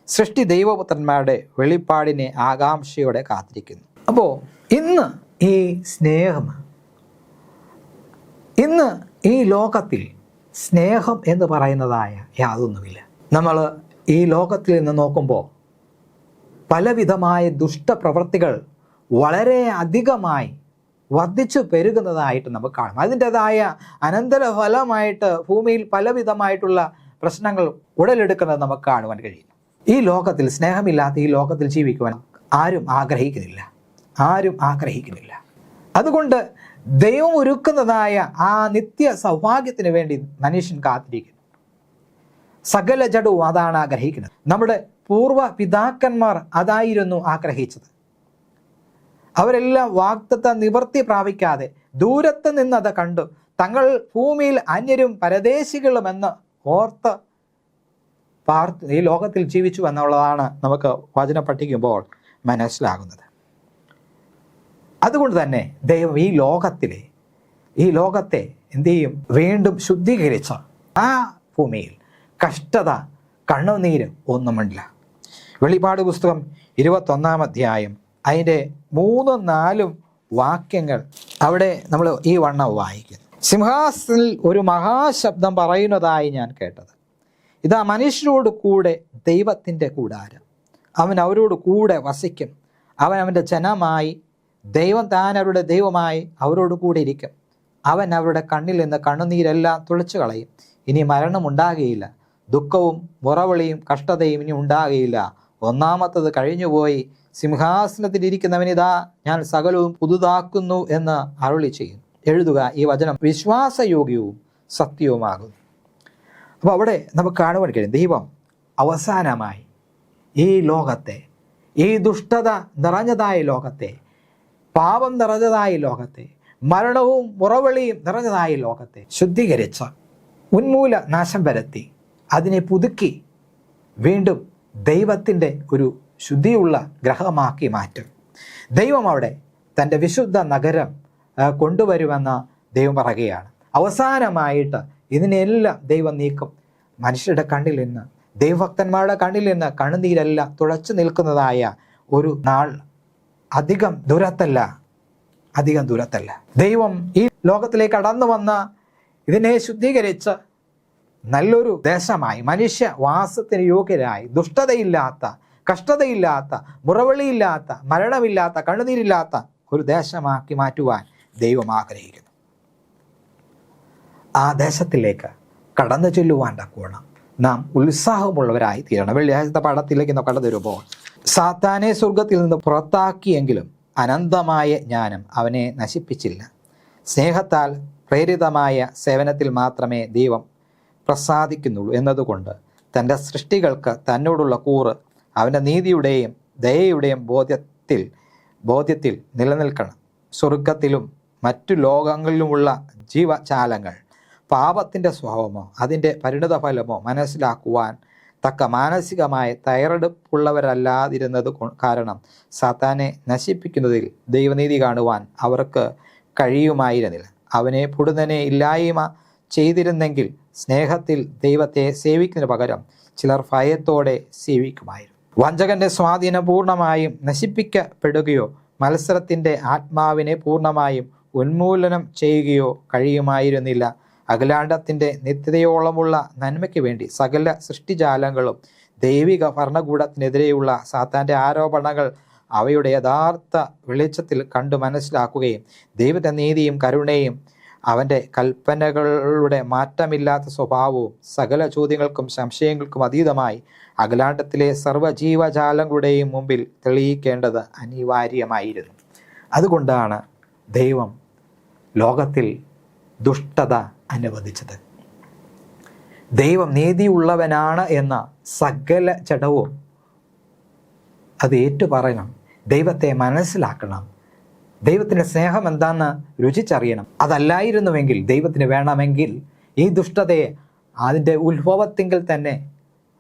സൃഷ്ടി ദൈവപുത്രന്മാരുടെ വെളിപ്പാടിനെ ആകാംക്ഷയോടെ കാത്തിരിക്കുന്നു. അപ്പോൾ ഇന്ന് ഈ സ്നേഹം, ഇന്ന് ഈ ലോകത്തിൽ സ്നേഹം എന്ന് പറയുന്നതായ യാതൊന്നുമില്ല. നമ്മൾ ഈ ലോകത്തിൽ നിന്ന് നോക്കുമ്പോൾ പലവിധമായ ദുഷ്ടപ്രവൃത്തികൾ വളരെ അധികമായി വർദ്ധിച്ചു പെരുകുന്നതായിട്ട് നമുക്ക് കാണാം. അതിൻ്റെതായ അനന്തരഫലമായിട്ട് ഭൂമിയിൽ പലവിധമായിട്ടുള്ള പ്രശ്നങ്ങൾ ഉടലെടുക്കുന്നത് നമുക്ക് കാണുവാൻ കഴിയും. ഈ ലോകത്തിൽ സ്നേഹമില്ലാത്ത ഈ ലോകത്തിൽ ജീവിക്കുവാൻ ആരും ആഗ്രഹിക്കുന്നില്ല. അതുകൊണ്ട് ദൈവം ഒരുക്കുന്നതായ ആ നിത്യ സൗഭാഗ്യത്തിന് വേണ്ടി മനുഷ്യൻ കാത്തിരിക്കുന്നു. സകല ജഡവും അതാണ് ആഗ്രഹിക്കുന്നത്. നമ്മുടെ പൂർവ്വ പിതാക്കന്മാർ അതായിരുന്നു ആഗ്രഹിച്ചത്. അവരെല്ലാം വാഗ്ദത്ത നിവർത്തി പ്രാപിക്കാതെ ദൂരത്ത് നിന്നത് കണ്ടു തങ്ങൾ ഭൂമിയിൽ അന്യരും പരദേശികളുമെന്ന് ഓർത്ത് ഈ ലോകത്തിൽ ജീവിച്ചു എന്നുള്ളതാണ് നമുക്ക് വചനം പഠിക്കുമ്പോൾ മനസ്സിലാകുന്നത്. അതുകൊണ്ട് തന്നെ ദൈവം ഈ ലോകത്തെ എന്ത് ചെയ്യും? വീണ്ടും ശുദ്ധീകരിച്ച ആ ഭൂമിയിൽ കഷ്ടത, കണ്ണുനീര് ഒന്നുമില്ല. വെളിപ്പാട് പുസ്തകം 21 അധ്യായം അതിൻ്റെ 3-4 വാക്യങ്ങൾ അവിടെ നമ്മൾ ഈ വണ്ണം വായിക്കുന്നു. സിംഹാസനത്തിൽ ഒരു മഹാശബ്ദം പറയുന്നതായി ഞാൻ കേട്ടത്, ഇതാ മനുഷ്യരോട് കൂടെ ദൈവത്തിൻ്റെ കൂടാരം, അവൻ അവരോട് കൂടെ വസിക്കും, അവൻ അവൻ്റെ ജനമായി, ദൈവം താൻ അവരുടെ ദൈവമായി അവരോട് കൂടെ ഇരിക്കും. അവൻ അവരുടെ കണ്ണിൽ നിന്ന് കണ്ണുനീരെല്ലാം തുളച്ചു കളയും. ഇനി മരണം ഉണ്ടാകുകയില്ല, ദുഃഖവും മുറവിളിയും കഷ്ടതയും ഇനി ഉണ്ടാകുകയില്ല. ഒന്നാമത്തത് കഴിഞ്ഞുപോയി. സിംഹാസനത്തിലിരിക്കുന്നവനിതാ ഞാൻ സകലവും പുതുതാക്കുന്നു എന്ന് അരുളി ചെയ്യും. എഴുതുക, ഈ വചനം വിശ്വാസയോഗ്യവും സത്യവുമാകുന്നു. അപ്പോൾ അവിടെ നമുക്ക് കാണുവാൻ കഴിയും, ദൈവം അവസാനമായി ഈ ലോകത്തെ, ഈ ദുഷ്ടത നിറഞ്ഞതായ ലോകത്തെ, പാപം നിറഞ്ഞതായ ലോകത്തെ, മരണവും മുറവിളിയും നിറഞ്ഞതായ ലോകത്തെ ശുദ്ധീകരിച്ച് ഉന്മൂല നാശം വരുത്തി അതിനെ പുതുക്കി വീണ്ടും ദൈവത്തിൻ്റെ ഒരു ശുദ്ധിയുള്ള ഗ്രഹമാക്കി മാറ്റും. ദൈവം അവിടെ തൻ്റെ വിശുദ്ധ നഗരം കൊണ്ടുവരുമെന്ന് ദൈവം പറയുകയാണ്. അവസാനമായിട്ട് ഇതിനെല്ലാം ദൈവം നീക്കും. മനുഷ്യരുടെ കണ്ണിൽ നിന്ന്, ദൈവഭക്തന്മാരുടെ കണ്ണിൽ നിന്ന് കണ്ണുനീരെല്ലാം തുളച്ചു നിൽക്കുന്നതായ ഒരു നാൾ അധികം ദൂരത്തല്ല. ദൈവം ഈ ലോകത്തിലേക്ക് കടന്നു വന്ന ഇതിനെ ശുദ്ധീകരിച്ച് നല്ലൊരു ദേശമായി, മനുഷ്യവാസത്തിന് യോഗ്യരായി, ദുഷ്ടതയില്ലാത്ത, കഷ്ടതയില്ലാത്ത, മുറവിളിയില്ലാത്ത, മരണമില്ലാത്ത, കണ്ണുനീരില്ലാത്ത ഒരു ദേശമാക്കി മാറ്റുവാൻ ദൈവം ആഗ്രഹിക്കുന്നു. ആ ദേശത്തിലേക്ക് കടന്നു ചെല്ലുവാൻ തക്കവണ്ണം നാം ഉത്സാഹമുള്ളവരായി തീരണം. വെള്ളിയാഴ്ചത്തെ പാഠത്തിലേക്ക് നാം കടന്നു വരുമ്പോൾ, സാത്താനെ സ്വർഗത്തിൽ നിന്ന് പുറത്താക്കിയെങ്കിലും അനന്തമായ ജ്ഞാനം അവനെ നശിപ്പിച്ചില്ല. സ്നേഹത്താൽ പ്രേരിതമായ സേവനത്തിൽ മാത്രമേ ദൈവം പ്രസാദിക്കുന്നുള്ളൂ എന്നതുകൊണ്ട് തൻ്റെ സൃഷ്ടികൾക്ക് തന്നോടുള്ള കൂറ് അവൻ്റെ നീതിയുടെയും ദയയുടെയും ബോധ്യത്തിൽ നിലനിൽക്കണം. സ്വർഗത്തിലും മറ്റു ലോകങ്ങളിലുമുള്ള ജീവജാലങ്ങൾ പാപത്തിൻ്റെ സ്വഭാവമോ അതിൻ്റെ പരിണിതഫലമോ മനസ്സിലാക്കുവാൻ തക്ക മാനസികമായ തയ്യാറെടുപ്പുള്ളവരല്ലാതിരുന്നത് കാരണം സാത്താനെ നശിപ്പിക്കുന്നതിൽ ദൈവനീതി കാണുവാൻ അവർക്ക് കഴിയുമായിരുന്നില്ല. അവനെ പൊടുന്നനെ ഇല്ലായ്മ ചെയ്തിരുന്നെങ്കിൽ സ്നേഹത്തിൽ ദൈവത്തെ സേവിക്കുന്നതിന് പകരം ചിലർ ഭയത്തോടെ സേവിക്കുമായിരുന്നു. വഞ്ചകന്റെ സ്വാധീനം പൂർണ്ണമായും നശിപ്പിക്കപ്പെടുകയോ മത്സരത്തിൻ്റെ ആത്മാവിനെ പൂർണ്ണമായും ഉന്മൂലനം ചെയ്യുകയോ കഴിയുമായിരുന്നില്ല. അഖിലാണ്ടത്തിൻ്റെ നിത്യതയോളമുള്ള നന്മയ്ക്ക് വേണ്ടി സകല സൃഷ്ടിജാലങ്ങളും ദൈവിക ഭരണകൂടത്തിനെതിരെയുള്ള സാത്താൻ്റെ ആരോപണങ്ങൾ അവയുടെ യഥാർത്ഥ വെളിച്ചത്തിൽ കണ്ടു മനസ്സിലാക്കുകയും ദൈവത്തെ നീതിയും കരുണയും അവൻ്റെ കൽപ്പനകളുടെ മാറ്റമില്ലാത്ത സ്വഭാവവും സകല ചോദ്യങ്ങൾക്കും സംശയങ്ങൾക്കും അതീതമായി അഖിലാണ്ടത്തിലെ സർവ്വജീവജാലങ്ങളുടെയും മുമ്പിൽ തെളിയിക്കേണ്ടത് അനിവാര്യമായിരുന്നു. അതുകൊണ്ടാണ് ദൈവം ലോകത്തിൽ ദുഷ്ടത അനുവദിച്ചത്. ദൈവം നീതിയുള്ളവനാണ് എന്ന സകല ജഡവും അത് ഏറ്റുപറയണം. ദൈവത്തെ മനസ്സിലാക്കണം. ദൈവത്തിൻ്റെ സ്നേഹം എന്താണെന്ന് രുചിച്ചറിയണം. അതല്ലായിരുന്നുവെങ്കിൽ, ദൈവത്തിന് വേണമെങ്കിൽ ഈ ദുഷ്ടതയെ അതിൻ്റെ ഉത്ഭവത്തിങ്കിൽ തന്നെ,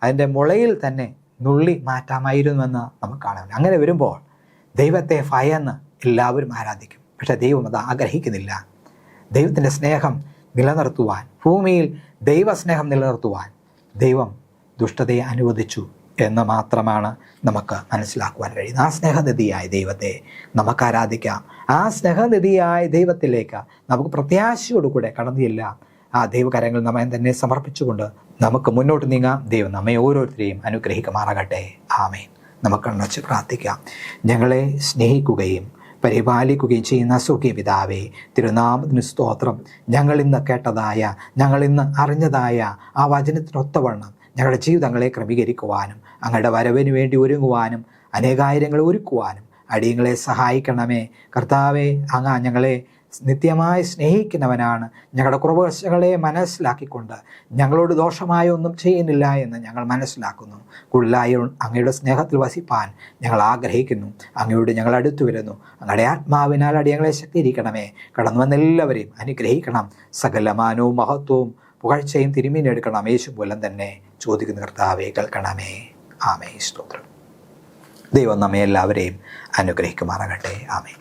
അതിൻ്റെ മുളയിൽ തന്നെ നുള്ളി മാറ്റാമായിരുന്നുവെന്ന് നമുക്ക് കാണാം. അങ്ങനെ വരുമ്പോൾ ദൈവത്തെ ഭയന്ന് എല്ലാവരും ആരാധിക്കും. പക്ഷെ ദൈവം അത് ആഗ്രഹിക്കുന്നില്ല. ദൈവത്തിൻ്റെ സ്നേഹം നിലനിർത്തുവാൻ, ഭൂമിയിൽ ദൈവസ്നേഹം നിലനിർത്തുവാൻ ദൈവം ദുഷ്ടതയെ അനുവദിച്ചു എന്ന് മാത്രമാണ് നമുക്ക് മനസ്സിലാക്കുവാൻ കഴിയുന്നത്. ആ സ്നേഹനിധിയായ ദൈവത്തെ നമുക്ക് ആരാധിക്കാം. ആ സ്നേഹനിധിയായ ദൈവത്തിലേക്ക് നമുക്ക് പ്രത്യാശയോടുകൂടെ കടന്നു ചെല്ലാം. ആ ദൈവകരങ്ങൾ നമ്മെ തന്നെ സമർപ്പിച്ചുകൊണ്ട് നമുക്ക് മുന്നോട്ട് നീങ്ങാം. ദൈവം നമ്മെ ഓരോരുത്തരെയും അനുഗ്രഹിക്കുമാറാകട്ടെ. ആമേൻ. നമുക്ക് അണച്ച് പ്രാർത്ഥിക്കാം. ഞങ്ങളെ സ്നേഹിക്കുകയും പരിപാലിക്കുകയും ചെയ്യുന്ന സ്വർഗീയ പിതാവേ, തിരുനാമത്തിന് സ്തോത്രം. ഞങ്ങളിന്ന് കേട്ടതായ, ഞങ്ങളിന്ന് അറിഞ്ഞതായ ആ വചനത്തിനൊത്തവണ്ണം ഞങ്ങളുടെ ജീവിതങ്ങളെ ക്രമീകരിക്കുവാനും അങ്ങയുടെ വരവിന് വേണ്ടി ഒരുങ്ങുവാനും അനേകായിരങ്ങളെ ഒരുക്കുവാനും അടിയങ്ങളെ സഹായിക്കണമേ. കർത്താവേ, അങ്ങ് ഞങ്ങളെ നിത്യമായി സ്നേഹിക്കുന്നവനാണ്. ഞങ്ങളുടെ കുറവുകളെ മനസ്സിലാക്കിക്കൊണ്ട് ഞങ്ങളോട് ദോഷമായ ഒന്നും ചെയ്യുന്നില്ല എന്ന് ഞങ്ങൾ മനസ്സിലാക്കുന്നു. കൂടുതലായി അങ്ങയുടെ സ്നേഹത്തിൽ വസിപ്പാൻ ഞങ്ങൾ ആഗ്രഹിക്കുന്നു. അങ്ങയോട് ഞങ്ങൾ അടുത്തു വരുന്നു. അങ്ങയുടെ ആത്മാവിനാൽ അടിയങ്ങളെ ശക്തീകരിക്കണമേ. കടന്നു വന്ന എല്ലാവരെയും അനുഗ്രഹിക്കണം. സകല മാനവും മഹത്വവും പുകഴ്ചയും തിരുമീനെടുക്കണം. യേശു മൂലം തന്നെ ചോദിക്കുന്ന കർത്താവേ, കേൾക്കണമേ. ആമേൻ. സ്തോത്രം. ദൈവം നമ്മെ എല്ലാവരെയും അനുഗ്രഹിക്കുമാറാകട്ടെ. ആമേൻ.